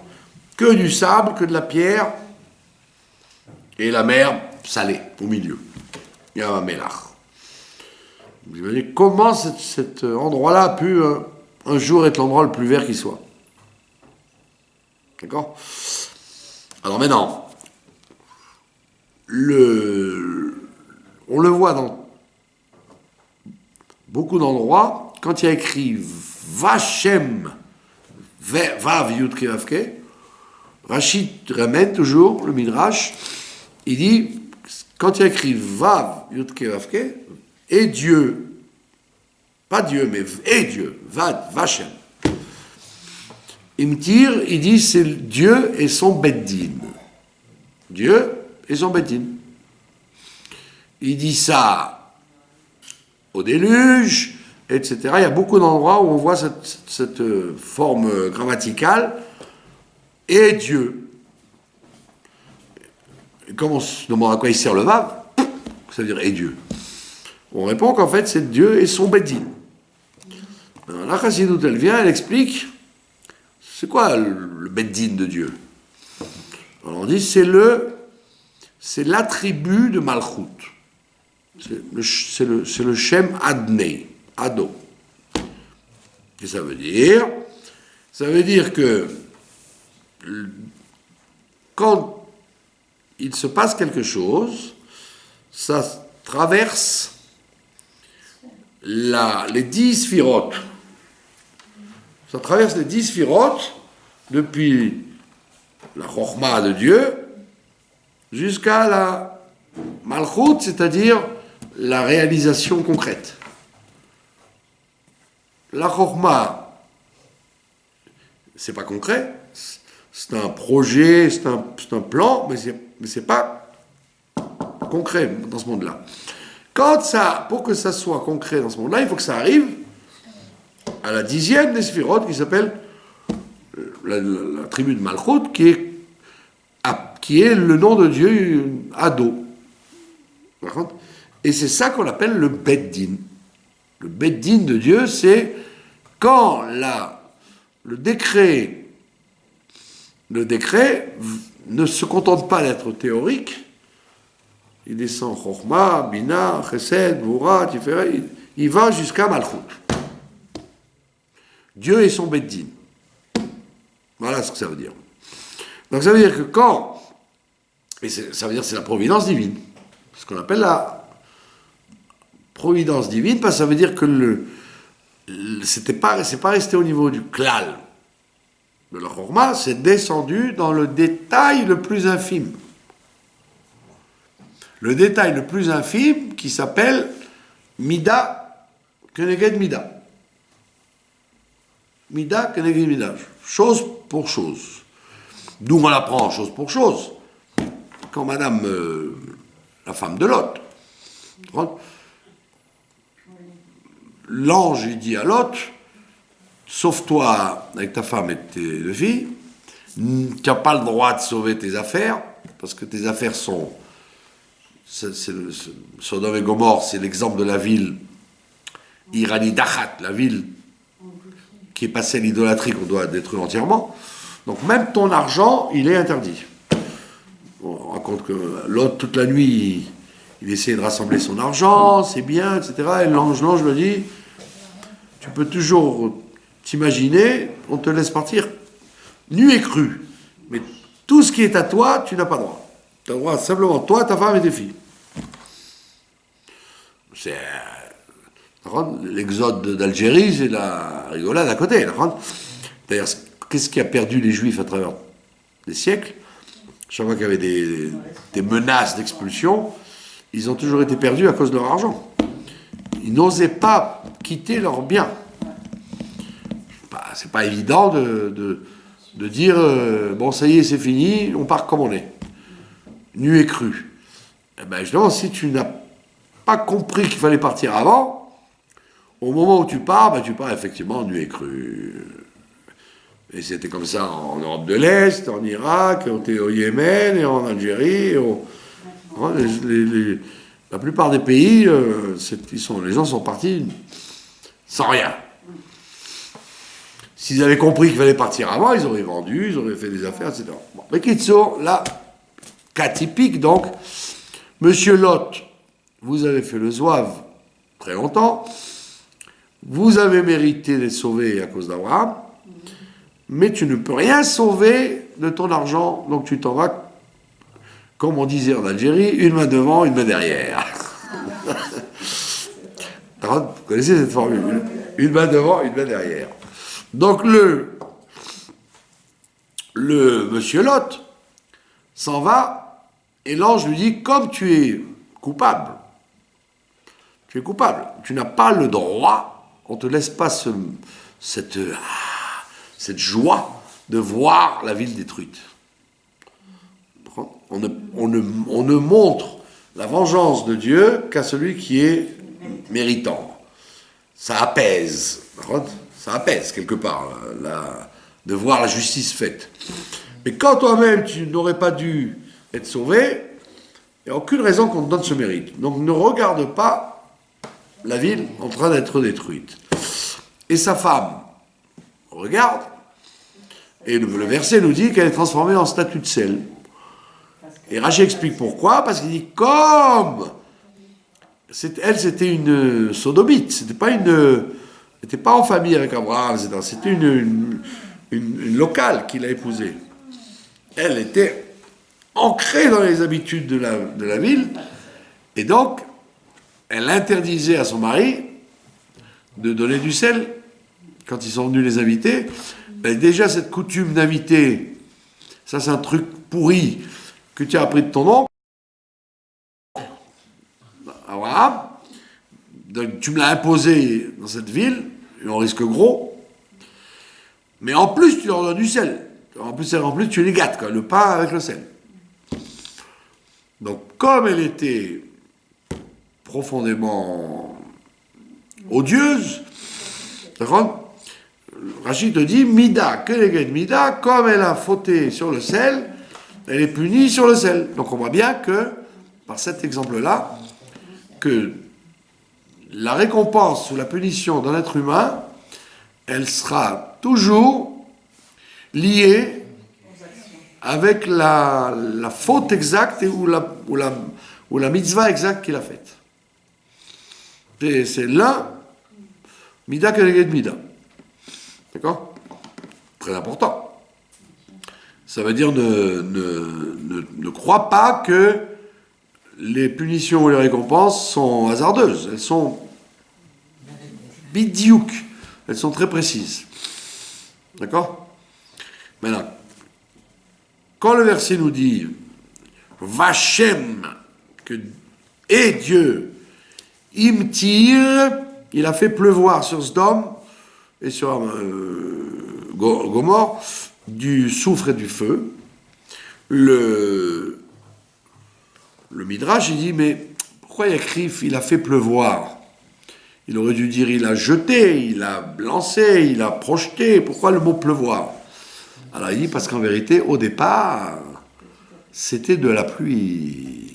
que du sable, que de la pierre, et la mer salée au milieu. Il y a un mélach. Vous imaginez comment cet endroit-là a pu un jour être l'endroit le plus vert qui soit. D'accord? Alors maintenant, on le voit dans beaucoup d'endroits, quand il y a écrit Vachem Vav Yudke Vavke, Rachid ramène toujours le Midrash, il dit, quand il y a écrit Vav Yudke Vavke, et Dieu, pas Dieu, mais et Dieu, Vachem. Imtir, il dit c'est Dieu et son Beddin. Dieu et son Beddin. Il dit ça au déluge, etc. Il y a beaucoup d'endroits où on voit cette forme grammaticale et Dieu. Et comme on se demande à quoi il sert le Vav, ça veut dire et Dieu. On répond qu'en fait c'est Dieu et son Beddin. Alors la Chassidoute, elle vient, elle explique. C'est quoi le Beddin de Dieu? Alors on dit c'est l'attribut de Malchut. C'est le Shem Adnei, Ado. Et ça veut dire que quand il se passe quelque chose, ça traverse les 10 sphirotes. Ça traverse les 10 sphirotes depuis la Chokhmah de Dieu jusqu'à la Malchut, c'est-à-dire la réalisation concrète. La Chokhmah, c'est pas concret, c'est un projet, c'est un plan, mais c'est pas concret dans ce monde-là. Pour que ça soit concret dans ce monde-là, il faut que ça arrive à la 10e des sphirotes qui s'appelle la tribu de Malchut, qui est le nom de Dieu Ado. Et c'est ça qu'on appelle le Beddin. Le Beddin de Dieu, c'est quand le décret ne se contente pas d'être théorique, il descend Chokhmah, Bina, Chesed, Voura, Tiferet, il va jusqu'à Malchut. Dieu est son Beddin. Voilà ce que ça veut dire. Donc ça veut dire que quand, et ça veut dire que c'est la providence divine, ce qu'on appelle la providence divine, parce que ça veut dire que c'est pas resté au niveau du klal de la chorma, c'est descendu dans le détail le plus infime. Le détail le plus infime qui s'appelle Mida Keneged Mida. Mida Keneged Mida. Chose pour chose. D'où on l'apprend chose pour chose. Quand madame, la femme de Lot, l'ange il dit à Lot, sauve-toi avec ta femme et tes deux filles, tu n'as pas le droit de sauver tes affaires, parce que tes affaires sont... Sodome et Gomorre, c'est l'exemple de la ville Irani Dachat, la ville qui est passée à l'idolâtrie qu'on doit détruire entièrement. Donc même ton argent, il est interdit. On raconte que l'autre, toute la nuit, il essayait de rassembler son argent, c'est bien, etc. Et l'ange me dit, tu peux toujours t'imaginer, on te laisse partir nu et cru. Mais tout ce qui est à toi, tu n'as pas droit. Tu as droit simplement toi, ta femme et tes filles. C'est l'exode d'Algérie, c'est la rigolade à côté. D'ailleurs, qu'est-ce qui a perdu les Juifs à travers les siècles? Chaque fois qu'il y avait des menaces d'expulsion, ils ont toujours été perdus à cause de leur argent. Ils n'osaient pas quitter leurs biens. C'est pas évident de dire bon, ça y est, c'est fini, on part comme on est. Nu et cru. Eh ben, justement, si tu n'as pas compris qu'il fallait partir avant, au moment où tu pars effectivement nu et cru. Et c'était comme ça en Europe de l'Est, en Irak, au Yémen, et en Algérie. La plupart des pays, les gens sont partis sans rien. S'ils avaient compris qu'il fallait partir avant, ils auraient vendu, ils auraient fait des affaires, etc. Bon, mais Kitsour, là, cas typique, donc, Monsieur Lot, vous avez fait le zouave très longtemps, vous avez mérité d'être sauvé à cause d'Abraham, mais tu ne peux rien sauver de ton argent, donc tu t'en vas, comme on disait en Algérie, une main devant, une main derrière. Vous connaissez cette formule, une main devant, une main derrière. Donc le monsieur Lot s'en va, et l'ange lui dit, comme tu es coupable, tu n'as pas le droit, on ne te laisse pas cette joie de voir la ville détruite. On ne montre la vengeance de Dieu qu'à celui qui est méritant. Ça apaise. Ça apaise quelque part de voir la justice faite. Mais quand toi-même tu n'aurais pas dû être sauvé, il n'y a aucune raison qu'on te donne ce mérite. Donc ne regarde pas la ville en train d'être détruite. Et sa femme regarde, et le verset nous dit qu'elle est transformée en statue de sel. Et Rachid explique pourquoi, parce qu'il dit comme elle c'était une sodomite, c'était pas n'était pas en famille avec Abraham, etc. C'était une locale qu'il a épousée. Elle était ancrée dans les habitudes de la ville, et donc elle interdisait à son mari de donner du sel quand ils sont venus les inviter. Et déjà cette coutume d'inviter, ça c'est un truc pourri que tu as appris de ton oncle, Abraham. Donc, tu me l'as imposé dans cette ville, et on risque gros. Mais en plus, tu leur donnes du sel. En plus, tu les gâtes, quoi, le pain avec le sel. Donc, comme elle était profondément odieuse, d'accord, Rachid te dit, Mida, que les gars de Mida, comme elle a fauté sur le sel, elle est punie sur le sel. Donc, on voit bien que, par cet exemple-là, que la récompense ou la punition d'un être humain, elle sera toujours liée avec la faute exacte ou la mitzvah exacte qu'il a faite. C'est l'un, Mida Keneged Mida. D'accord ? Très important. Ça veut dire ne crois pas que les punitions ou les récompenses sont hasardeuses. Elles sont bidiouk. Elles sont très précises. D'accord? Maintenant, quand le verset nous dit Vachem, que et Dieu, Imtir, il a fait pleuvoir sur Sdom et sur Gomorre du soufre et du feu. Le Midrash, il dit, mais pourquoi il y a écrit il a fait pleuvoir? Il aurait dû dire il a jeté, il a lancé, il a projeté. Pourquoi le mot pleuvoir? Alors il dit parce qu'en vérité, au départ, c'était de la pluie.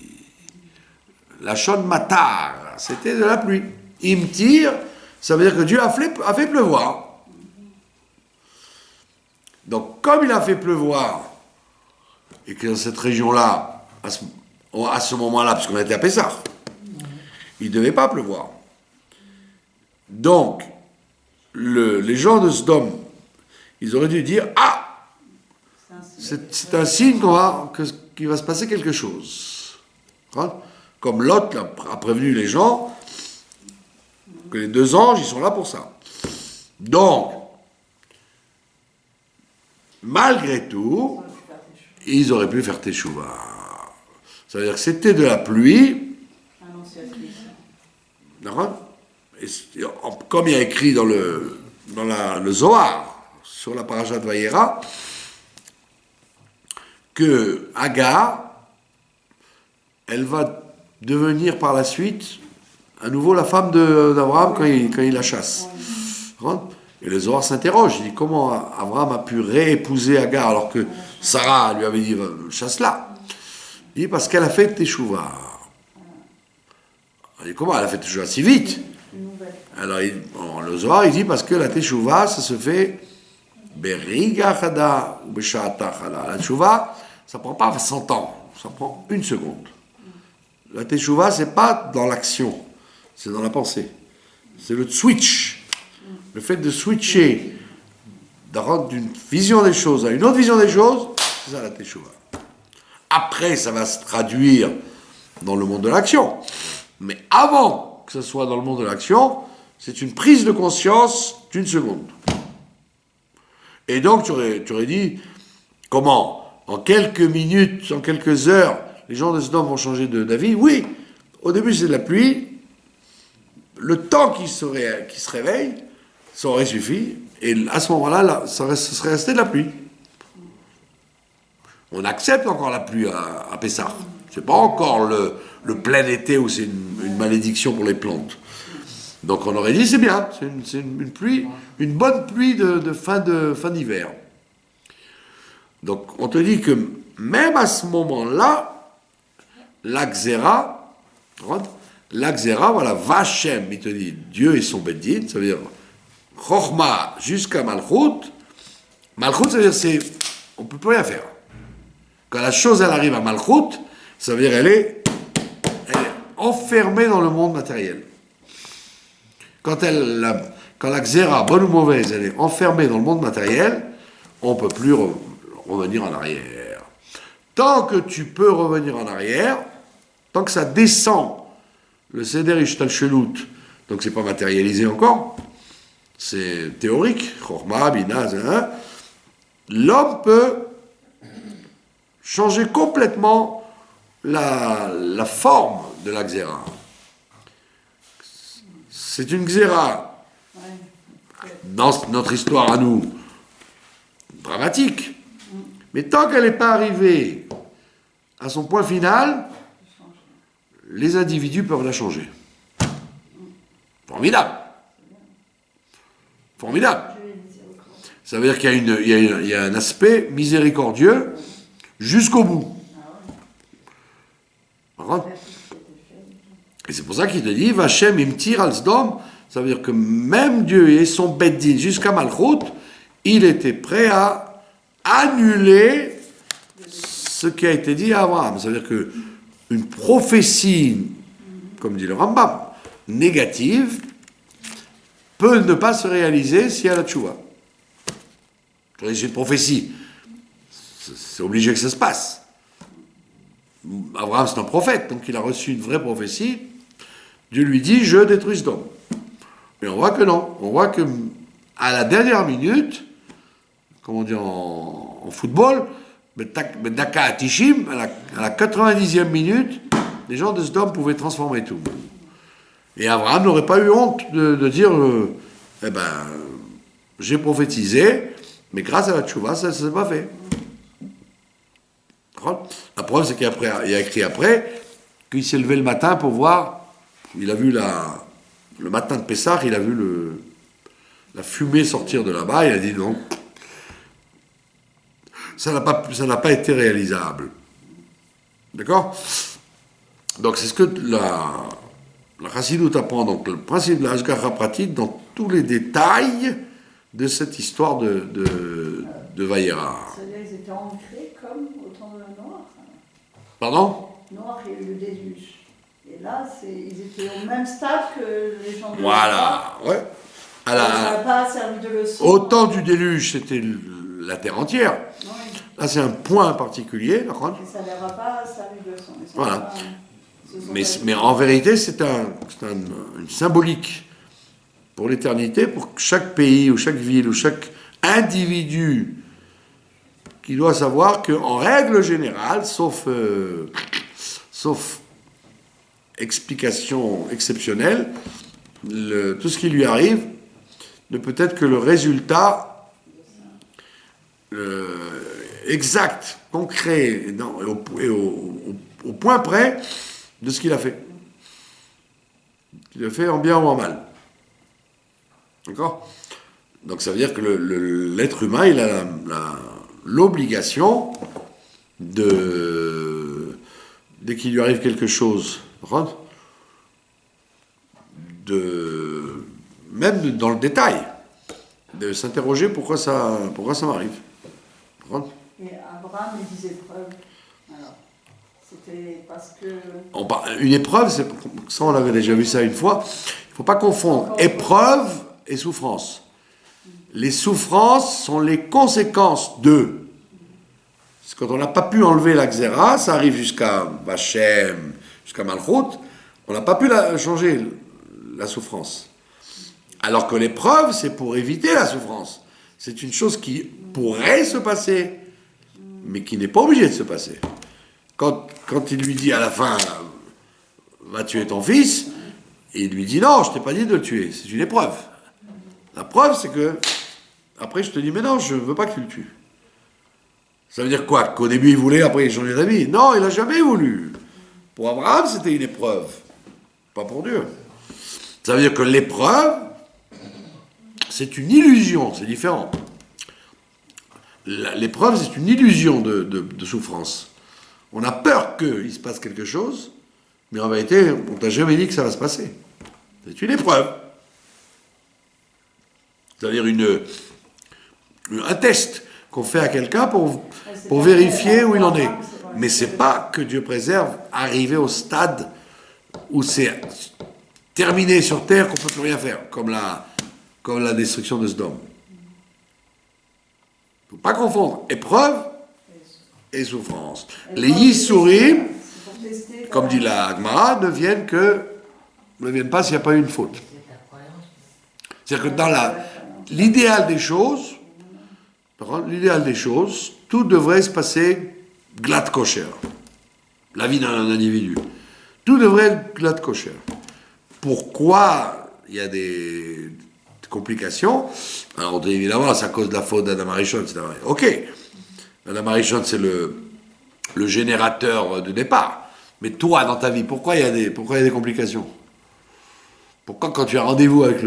La shon matar, c'était de la pluie. Imtir, ça veut dire que Dieu a fait pleuvoir. Donc, comme il a fait pleuvoir, et que dans cette région-là, à ce moment-là, puisqu'on était à Pessah, il ne devait pas pleuvoir. Donc, les gens de Sodome, ils auraient dû dire ah, c'est un signe qu'il va se passer quelque chose. Comme Lot a prévenu les gens que les 2 anges, ils sont là pour ça. Donc, malgré tout, ils auraient pu faire teshuva. Ça veut dire que c'était de la pluie. D'accord? Comme il y a écrit dans le Zohar, sur la paracha de Vayera, que Agar, elle va devenir par la suite à nouveau la femme d'Abraham quand il la chasse. Et le Zohar s'interroge, il dit comment Abraham a pu réépouser Agar alors que Sarah lui avait dit chasse-la. Il dit parce qu'elle a fait teshuva. Il dit comment elle a fait teshuva si vite? Alors le Zohar il dit parce que la teshuva ça se fait beriga chada ou besha'ata chada. La teshuva ça prend pas 100 ans, ça prend 1 seconde. La teshuva c'est pas dans l'action, c'est dans la pensée. C'est le switch. Le fait de switcher, de rendre d'une vision des choses à une autre vision des choses, c'est ça la teshuva. Après, ça va se traduire dans le monde de l'action. Mais avant que ce soit dans le monde de l'action, c'est une prise de conscience d'1 seconde. Et donc, tu aurais dit, comment? En quelques minutes, en quelques heures, les gens de Sodome vont changer d'avis? Oui, au début c'est de la pluie, le temps qu'ils se réveillent, ça aurait suffi, et à ce moment-là, ça serait resté de la pluie. On accepte encore la pluie à Pessah. C'est pas encore le plein été où c'est une malédiction pour les plantes. Donc on aurait dit c'est bien, c'est une pluie, une bonne pluie de fin d'hiver. Donc on te dit que même à ce moment-là, l'Axéra, voilà, Vachem, il te dit Dieu et son Beddin, ça veut dire Chochma jusqu'à Malchut. Malchut, ça veut dire on ne peut plus rien faire. Quand la chose elle arrive à Malchut, ça veut dire elle est enfermée dans le monde matériel. Quand la Xéra, bonne ou mauvaise, elle est enfermée dans le monde matériel, on ne peut plus revenir en arrière. Tant que tu peux revenir en arrière, tant que ça descend, le Seder Ishtalshelut, donc c'est pas matérialisé encore, c'est théorique, Chorma, Bina, l'homme peut changer complètement la forme de la Xéra. C'est une Xéra, dans notre histoire à nous, dramatique. Mais tant qu'elle n'est pas arrivée à son point final, les individus peuvent la changer. Formidable. Formidable. Ça veut dire qu'il y a un aspect miséricordieux jusqu'au bout. Et c'est pour ça qu'il te dit Vachem imtir al Sdom, ça veut dire que même Dieu et son Beddin jusqu'à Malchut, il était prêt à annuler ce qui a été dit à Abraham. Ça veut dire que une prophétie, comme dit le Rambam, négative, peut ne pas se réaliser si elle a la tchouva. C'est une prophétie. c'est obligé que ça se passe. Abraham, c'est un prophète, donc il a reçu une vraie prophétie. Dieu lui dit, je détruis Sodome. Mais on voit que non. On voit que à la dernière minute, comme on dit en football, Daka Atishim, à la 90e minute, les gens de Sodome pouvaient transformer tout. Et Abraham n'aurait pas eu honte de dire, eh ben, j'ai prophétisé, mais grâce à la tchouva, ça ne s'est pas fait. La preuve, c'est qu'il a écrit après qu'il s'est levé le matin pour voir. Il a vu le matin de Pessah, il a vu la fumée sortir de là-bas. Il a dit non, ça n'a pas été réalisable. D'accord? Donc c'est ce que la Chassidoute apprend. Donc le principe de la Hashgacha pratique dans tous les détails de cette histoire de Vayera. C'est-à-dire qu'ils étaient ancrés comme au temps de Noir. Pardon? Noir, il y a eu le déluge. Et là, ils étaient au même stade que les gens de Voilà, ouais. Ça n'a pas servi de leçon. Au temps du déluge, c'était la terre entière. Oui. Là, c'est un point particulier. D'accord? Et ça ne leur a pas servi de leçon. Voilà. Mais en vérité, c'est une symbolique pour l'éternité, pour chaque pays ou chaque ville ou chaque individu qui doit savoir qu'en règle générale, sauf explication exceptionnelle, tout ce qui lui arrive ne peut être que le résultat exact, concret et au point près de ce qu'il a fait. Qu'il a fait en bien ou en mal. D'accord? Donc ça veut dire que l'être humain, il a l'obligation dès qu'il lui arrive quelque chose, même dans le détail, de s'interroger pourquoi ça m'arrive. Et Abraham, il disait preuve. Alors, c'était parce que... Une épreuve, ça on avait déjà vu ça une fois, il ne faut pas confondre épreuve et souffrance. Les souffrances sont les conséquences d'eux. Quand on n'a pas pu enlever la xéra, ça arrive jusqu'à Vachem, jusqu'à Malchut, on n'a pas pu changer la souffrance. Alors que l'épreuve, c'est pour éviter la souffrance. C'est une chose qui pourrait se passer, mais qui n'est pas obligée de se passer. Quand il lui dit à la fin, va tuer ton fils, et il lui dit non, je t'ai pas dit de le tuer, c'est une épreuve. La preuve, c'est que, après je te dis, mais non, je ne veux pas que tu le tues. Ça veut dire quoi? Qu'au début il voulait, après il changeait d'avis? Non, il n'a jamais voulu. Pour Abraham, c'était une épreuve. Pas pour Dieu. Ça veut dire que l'épreuve, c'est une illusion, c'est différent. L'épreuve, c'est une illusion de souffrance. On a peur qu'il se passe quelque chose, mais en vérité, on ne t'a jamais dit que ça va se passer. C'est une épreuve. C'est-à-dire un test qu'on fait à quelqu'un pour vérifier où il en est. Mais c'est pas que Dieu préserve arriver au stade où c'est terminé sur terre qu'on ne peut plus rien faire, comme la destruction de Sodome. Il ne faut pas confondre épreuve et souffrance. Les Yissourim, comme dit la Gemara, ne viennent pas s'il n'y a pas eu une faute. C'est-à-dire que dans l'idéal des choses, tout devrait se passer glatt kosher. La vie d'un individu. Tout devrait être glatt kosher. Pourquoi il y a des complications? Alors évidemment, c'est à cause de la faute d'Adam Arishon, etc. Ok. Adam Arishon, c'est le générateur de départ. Mais toi, dans ta vie, pourquoi il y a des complications? Pourquoi quand tu as rendez-vous avec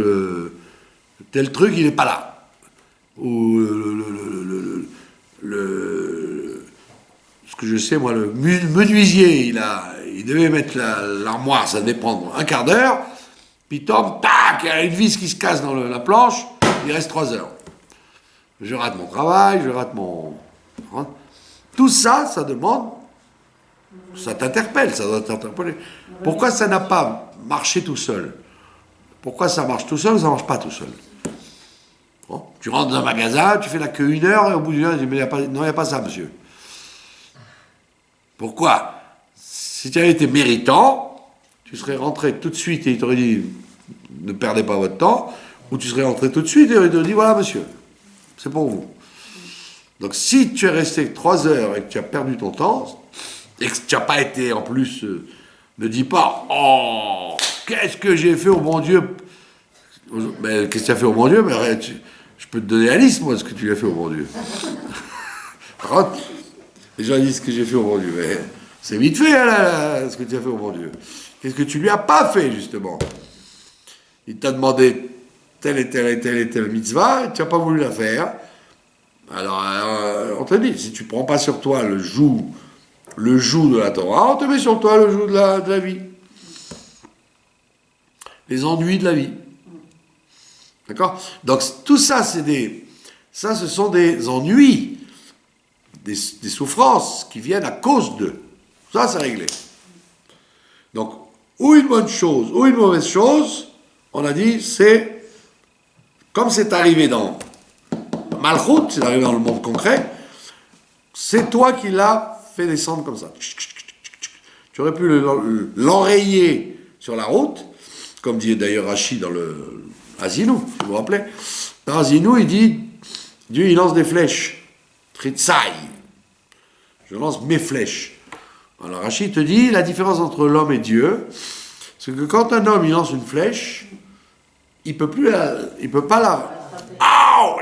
tel truc, il n'est pas là? Ou ce que je sais, moi, le menuisier, il devait mettre l'armoire, ça devait prendre un quart d'heure, puis tac, il y a une vis qui se casse dans la planche, il reste 3 heures. Je rate mon travail, tout ça, ça demande, ça t'interpelle, ça doit t'interpeller. Pourquoi ça n'a pas marché tout seul? Pourquoi ça marche tout seul ou ça ne marche pas tout seul? Bon, tu rentres dans un magasin, tu fais la queue 1 heure, et au bout d'1 heure, tu dis, mais non, il n'y a pas ça, monsieur. Pourquoi? Si tu avais été méritant, tu serais rentré tout de suite et il t'aurait dit ne perdez pas votre temps, ou tu serais rentré tout de suite et il t'aurait dit voilà monsieur, c'est pour vous. Donc si tu es resté 3 heures et que tu as perdu ton temps, et que tu n'as pas été en plus, ne dis pas oh, qu'est-ce que j'ai fait au bon Dieu? Mais qu'est-ce que tu as fait au bon Dieu? Mais arrête, je peux te donner la liste, moi, de ce que tu as fait au bon Dieu. Par contre, les gens disent ce que j'ai fait au bon Dieu. Mais c'est vite fait, hein, là, ce que tu as fait au bon Dieu. Qu'est-ce que tu lui as pas fait, justement? Il t'a demandé telle et telle et telle et telle mitzvah, et tu n'as pas voulu la faire. Alors, on te dit, si tu ne prends pas sur toi le joug de la Torah, on te met sur toi le joug de la vie. Les ennuis de la vie. D'accord? Donc, tout ça, ce sont des ennuis, des souffrances qui viennent à cause d'eux. Ça, c'est réglé. Donc, ou une bonne chose, ou une mauvaise chose, on a dit, c'est, comme c'est arrivé dans Malchut, c'est arrivé dans le monde concret, c'est toi qui l'as fait descendre comme ça. Tu aurais pu l'enrayer sur la route, comme dit d'ailleurs Rachid dans le Asinou, si vous vous rappelez. Dans Asinou, il dit, Dieu, il lance des flèches. Tritzai. Je lance mes flèches. Alors Rachid te dit, la différence entre l'homme et Dieu, c'est que quand un homme, il lance une flèche, il peut pas la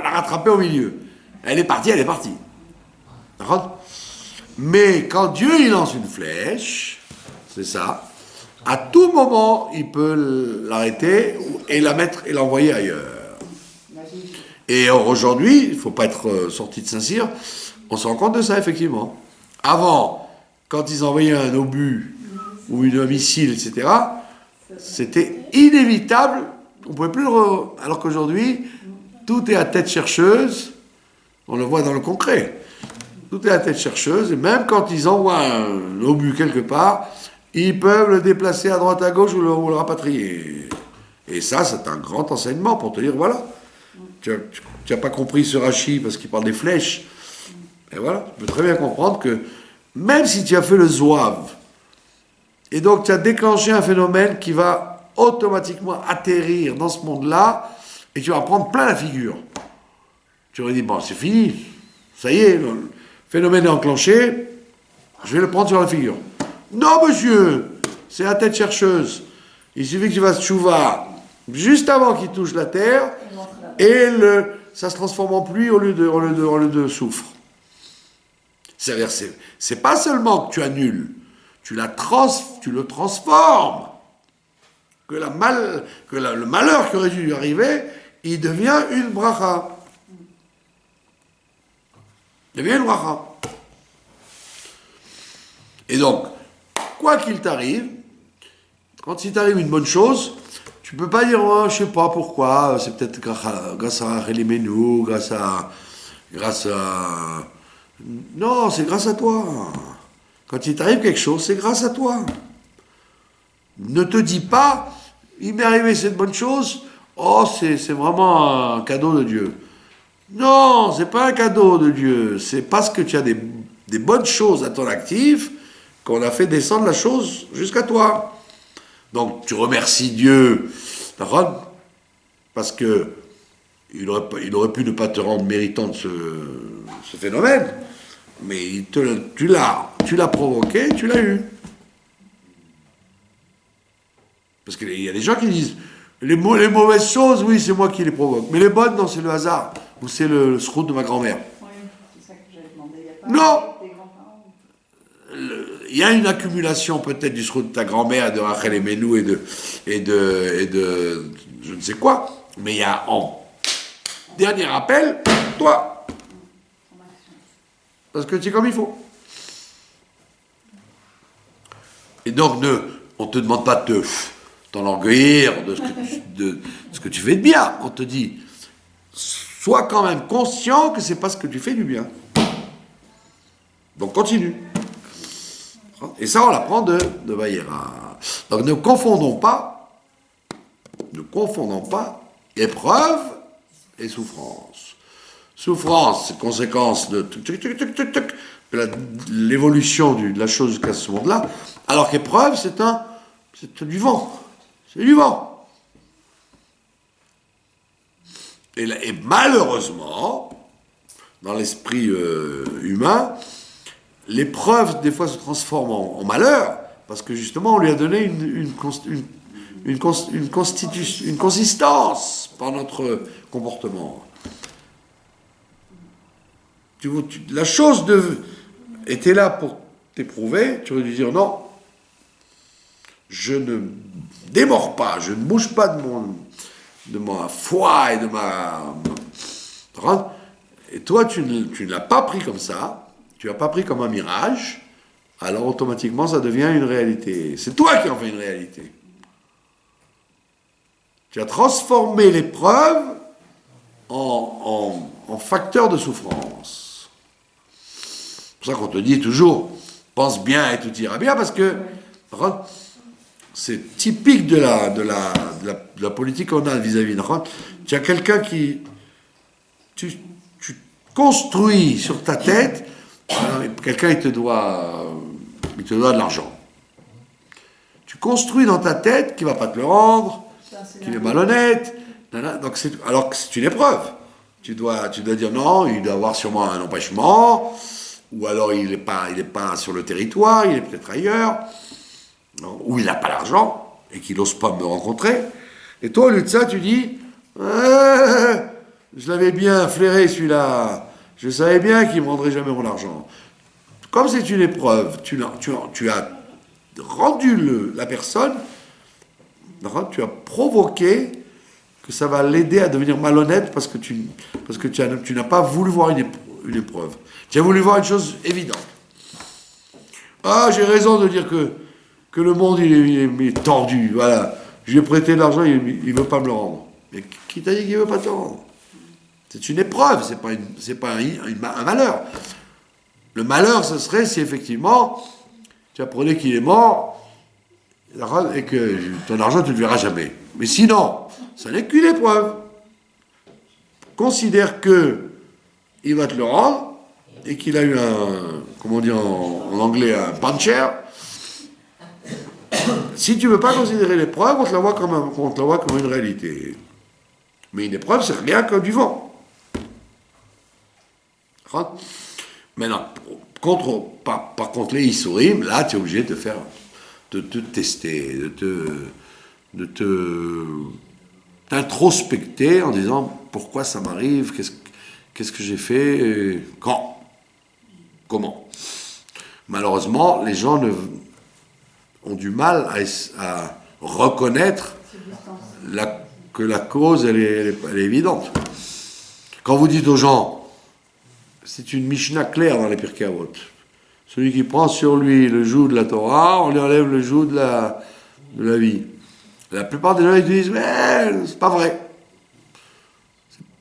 rattraper au milieu. Elle est partie. D'accord? Mais quand Dieu, il lance une flèche, c'est ça, à tout moment, il peut l'arrêter et la mettre et l'envoyer ailleurs. Et aujourd'hui, il ne faut pas être sorti de Saint-Cyr, on se rend compte de ça, effectivement. Avant, quand ils envoyaient un obus ou un missile, etc., c'était inévitable, on ne pouvait plus alors qu'aujourd'hui, tout est à tête chercheuse, on le voit dans le concret. Tout est à tête chercheuse, et même quand ils envoient un obus quelque part, ils peuvent le déplacer à droite, à gauche ou le rapatrier. Et ça, c'est un grand enseignement pour te dire, voilà, tu n'as pas compris ce Rashi parce qu'il parle des flèches. Et voilà, tu peux très bien comprendre que même si tu as fait le zouave, et donc tu as déclenché un phénomène qui va automatiquement atterrir dans ce monde-là, et tu vas prendre plein la figure. Tu aurais dit, bon, c'est fini, ça y est, le phénomène est enclenché, je vais le prendre sur la figure. Non, monsieur, c'est la tête chercheuse. Il suffit que tu fasses tchouva juste avant qu'il touche la terre, et ça se transforme en pluie au lieu de soufre. C'est-à-dire, c'est pas seulement que tu annules, tu le transformes. Que le malheur qui aurait dû lui arriver, il devient une bracha. Il devient une bracha. Et donc, quoi qu'il t'arrive, quand il t'arrive une bonne chose, tu peux pas dire, oh, je sais pas pourquoi, c'est peut-être grâce à Rachel Imenu, grâce à... Non, c'est grâce à toi. Quand il t'arrive quelque chose, c'est grâce à toi. Ne te dis pas, il m'est arrivé cette bonne chose, oh, c'est vraiment un cadeau de Dieu. Non, c'est pas un cadeau de Dieu, c'est parce que tu as des bonnes choses à ton actif qu'on a fait descendre la chose jusqu'à toi. Donc tu remercies Dieu, d'accord, parce que il aurait pu ne pas te rendre méritant de ce phénomène, mais tu l'as provoqué, tu l'as eu. Parce qu'il y a des gens qui disent, les mauvaises choses, oui, c'est moi qui les provoque, mais les bonnes, non, c'est le hasard, ou c'est le srout de ma grand-mère. Oui, c'est ça que j'avais demandé. Non. Il y a une accumulation peut-être du srout de ta grand-mère, de Rachel Imenu et de je ne sais quoi, mais il y a en dernier appel, toi. Parce que tu es comme il faut. Et donc, on ne te demande pas de t'enorgueillir de ce que tu fais de bien. On te dit, sois quand même conscient que c'est parce que tu fais du bien. Donc continue. Et ça, on l'apprend de Vayera. Donc ne confondons pas épreuve et souffrance. Souffrance, c'est conséquence de l'évolution de la chose jusqu'à ce monde-là. Alors qu'épreuve, c'est du vent. C'est du vent. Et malheureusement, dans l'esprit humain, l'épreuve, des fois, se transforme en malheur, parce que justement, on lui a donné une consistance par notre comportement. La chose était là pour t'éprouver, tu aurais dû dire non, je ne démords pas, je ne bouge pas de ma foi et de ma... Et toi, tu ne l'as pas pris comme ça, tu l'as pas pris comme un mirage, alors automatiquement ça devient une réalité. C'est toi qui en fais une réalité. Tu as transformé l'épreuve en facteur de souffrance. C'est pour ça qu'on te dit toujours, pense bien et tout ira bien, parce que c'est typique de la politique qu'on a vis-à-vis de tu as quelqu'un qui... Tu construis sur ta tête, quelqu'un il te doit de l'argent. Tu construis dans ta tête qu'il ne va pas te le rendre, qu'il est malhonnête, donc alors que c'est une épreuve. Tu dois dire non, il doit avoir sûrement un empêchement, ou alors il n'est pas sur le territoire, il est peut-être ailleurs, non, ou il n'a pas l'argent, et qu'il n'ose pas me rencontrer. Et toi, au lieu de ça, tu dis je l'avais bien flairé celui-là, je savais bien qu'il ne me rendrait jamais mon argent. Comme c'est une épreuve, tu as rendu la personne, tu as provoqué que ça va l'aider à devenir malhonnête parce que tu n'as pas voulu voir une épreuve. Tu as voulu voir une chose évidente. Ah, j'ai raison de dire que le monde il est tordu, voilà. Je lui ai prêté de l'argent, il ne veut pas me le rendre. Mais qui t'a dit qu'il ne veut pas te le rendre? C'est une épreuve, c'est pas un malheur. Le malheur, ce serait si effectivement tu apprenais qu'il est mort et que ton argent, tu ne le verras jamais. Mais sinon, ça n'est qu'une épreuve. Considère qu'il va te le rendre et qu'il a eu comment on dit en anglais, un puncher. Si tu ne veux pas considérer l'épreuve, on te la voit comme une réalité. Mais une épreuve, c'est rien que du vent. Maintenant, par contre, les Issourim, là, tu es obligé de te tester, de t'introspecter en disant pourquoi ça m'arrive, qu'est-ce que j'ai fait, quand, comment. Malheureusement, les gens ont du mal à reconnaître que la cause, elle est évidente. Quand vous dites aux gens, c'est une Mishnah claire dans les Pirkei Avot. Celui qui prend sur lui le joug de la Torah, on lui enlève le joug de la vie. La plupart des gens ils disent mais c'est pas vrai.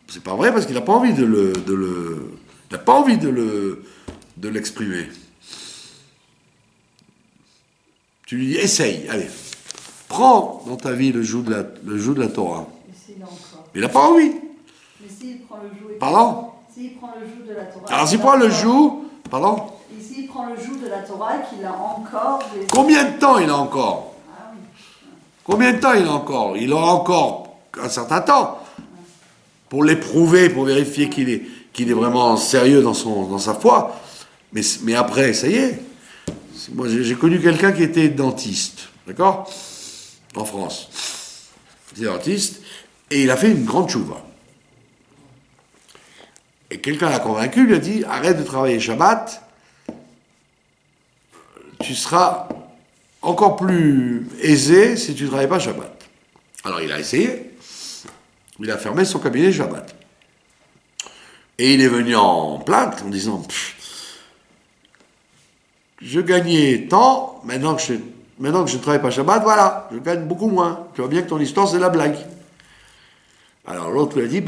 C'est pas vrai parce qu'il n'a pas envie de l'exprimer. Tu lui dis essaye, allez, prends dans ta vie le joug de la Torah. Il n'a pas envie. Mais s'il prend le joug. Pardon? S'il prend le joug de la Torah. Alors s'il prend le joug, pardon? Et s'il prend le joug de la Torah et qu'il a encore des... Combien de temps il a encore? Ah oui. Combien de temps il a encore? Il aura encore un certain temps pour l'éprouver, pour vérifier qu'il est vraiment sérieux dans sa foi. Mais après, ça y est. Moi, j'ai connu quelqu'un qui était dentiste, d'accord? En France. Il était dentiste et il a fait une grande chouva. Et quelqu'un l'a convaincu, lui a dit arrête de travailler Shabbat, tu seras encore plus aisé si tu ne travailles pas Shabbat. Alors il a essayé, il a fermé son cabinet Shabbat. Et il est venu en plainte en disant je gagnais tant, maintenant que je ne travaille pas Shabbat, voilà, je gagne beaucoup moins. Tu vois bien que ton histoire c'est la blague. Alors l'autre lui a dit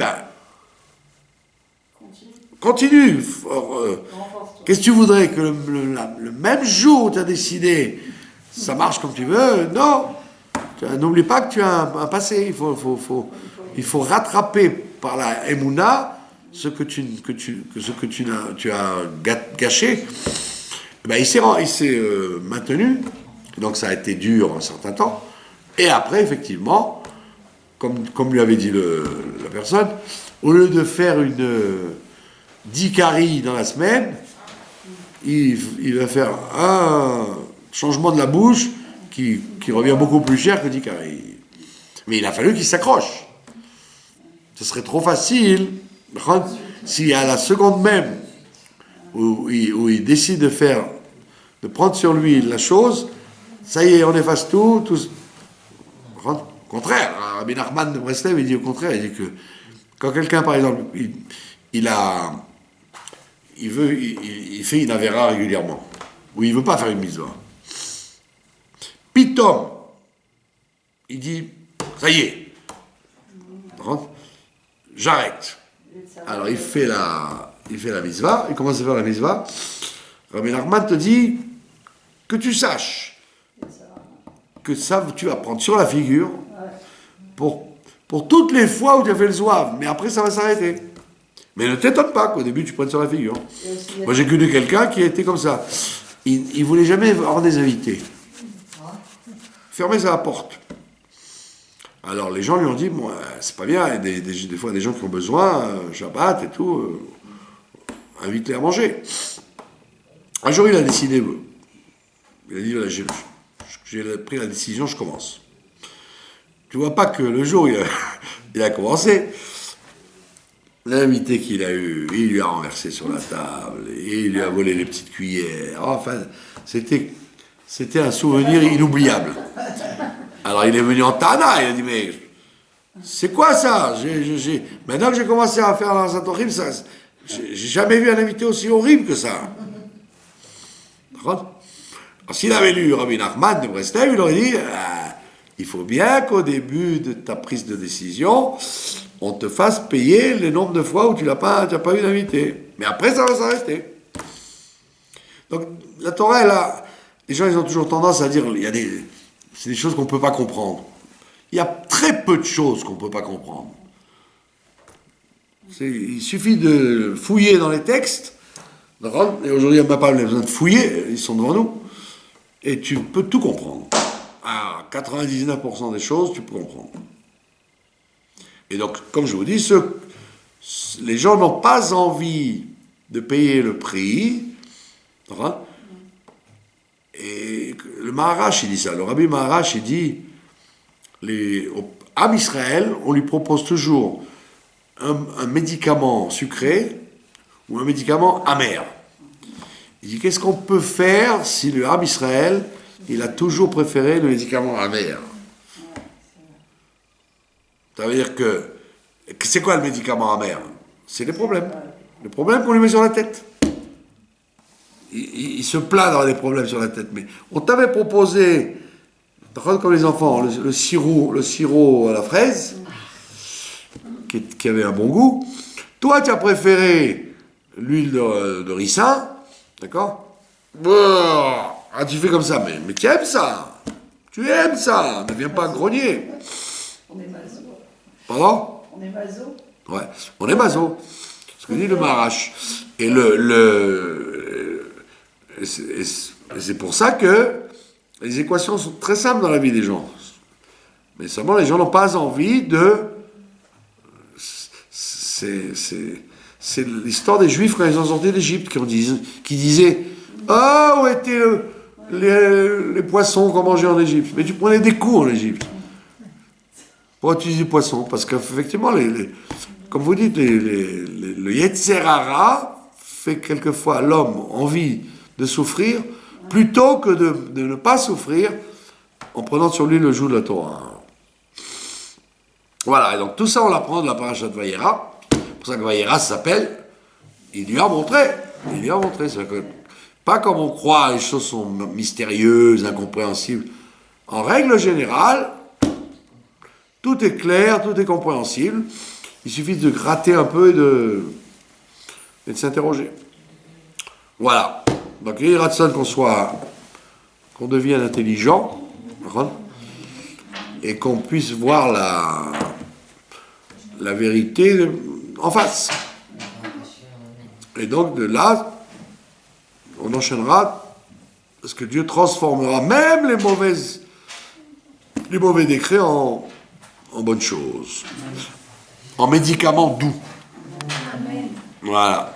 continue. Qu'est-ce que tu voudrais? Que le même jour où tu as décidé, ça marche comme tu veux? Non. N'oublie pas que tu as un passé. Il faut rattraper par la Emouna ce que tu as gâché, ben il s'est maintenu. Donc ça a été dur un certain temps. Et après, effectivement, comme lui avait dit la personne, au lieu de faire 10 caries dans la semaine, il va faire un changement de la bouche qui revient beaucoup plus cher que 10 caries. Mais il a fallu qu'il s'accroche. Ce serait trop facile si à la seconde même où il décide de prendre sur lui la chose, ça y est, on efface tout. Au contraire, Rabbi Nachman de Breslev, il dit au contraire, il dit que quand quelqu'un, par exemple, il fait une avéra régulièrement, ou il ne veut pas faire une mitzvah, pitom, il dit, ça y est, j'arrête. Alors il fait la mitzvah, il commence à faire la mitzvah. Rabbi Nachman te dit que tu saches que ça, tu vas prendre sur la figure pour toutes les fois où tu as fait le zouave, mais après ça va s'arrêter. Mais ne t'étonne pas qu'au début tu prennes sur la figure. Moi j'ai connu quelqu'un qui était comme ça. Il voulait jamais avoir des invités. Fermer sa porte. Alors les gens lui ont dit, bon, c'est pas bien, il y a des fois des gens qui ont besoin, Shabbat et tout, invite-les à manger. Un jour il a décidé, il a dit, voilà, j'ai pris la décision, je commence. Tu vois pas que le jour où il a commencé, l'invité qu'il a eu, il lui a renversé sur la table, et il lui a volé les petites cuillères. Enfin, c'était un souvenir inoubliable. Alors il est venu en Tana, il a dit, mais c'est quoi ça? Maintenant que j'ai commencé à faire un horrible, j'ai jamais vu un invité aussi horrible que ça. Alors, s'il avait lu Rabbi Nachman de Breslev, il aurait dit, il faut bien qu'au début de ta prise de décision, on te fasse payer le nombre de fois où tu n'as pas eu d'invité. Mais après, ça va s'arrêter. Donc, la Torah, les gens, ils ont toujours tendance à dire, c'est des choses qu'on ne peut pas comprendre. Il y a très peu de choses qu'on ne peut pas comprendre. Il suffit de fouiller dans les textes, et aujourd'hui, il n'y a pas besoin de fouiller, ils sont devant nous, et tu peux tout comprendre. À 99% des choses, tu peux comprendre. Et donc, comme je vous dis, les gens n'ont pas envie de payer le prix. Et le Maharash, il dit ça. Le Rabbi Maharash, il dit, à Israël, on lui propose toujours un médicament sucré ou un médicament amer. Il dit, qu'est-ce qu'on peut faire si le Ham Israël, il a toujours préféré le médicament amer? Ça veut dire que c'est quoi le médicament amer? C'est les problèmes. Les problèmes qu'on lui met sur la tête. Il se plaint d'avoir des problèmes sur la tête. Mais on t'avait proposé, comme les enfants, le sirop à la fraise, qui avait un bon goût. Toi, tu as préféré l'huile de ricin, d'accord? Ah, tu fais comme ça, mais tu aimes ça. Tu aimes ça. Ne viens pas grogner. On est maso. Pardon? On est maso. Ouais, on est maso. Ce que dit le Maharash. Et c'est pour ça que les équations sont très simples dans la vie des gens. Mais seulement les gens n'ont pas envie de... C'est l'histoire des Juifs quand ils ont sorti d'Égypte qui disaient « Ah, où étaient les poissons qu'on mangeait en Égypte ?» Mais tu prenais des coups en Égypte. Pourquoi tu dis poissons? Parce qu'effectivement, comme vous dites, le Yetzer Hara fait quelquefois à l'homme envie de souffrir plutôt que de ne pas souffrir en prenant sur lui le joug de la Torah. Voilà, et donc tout ça on l'apprend de la parasha de Vayera. C'est pour ça que Vayera s'appelle il lui a montré. C'est pas comme on croit, les choses sont mystérieuses, incompréhensibles. En règle générale, tout est clair, tout est compréhensible. Il suffit de gratter un peu et de s'interroger. Voilà. Donc, il y a ratson qu'on devienne intelligent, et qu'on puisse voir la vérité en face. Et donc de là, on enchaînera, parce que Dieu transformera même les mauvais décrets en bonnes choses, en médicaments doux. Amen. Voilà.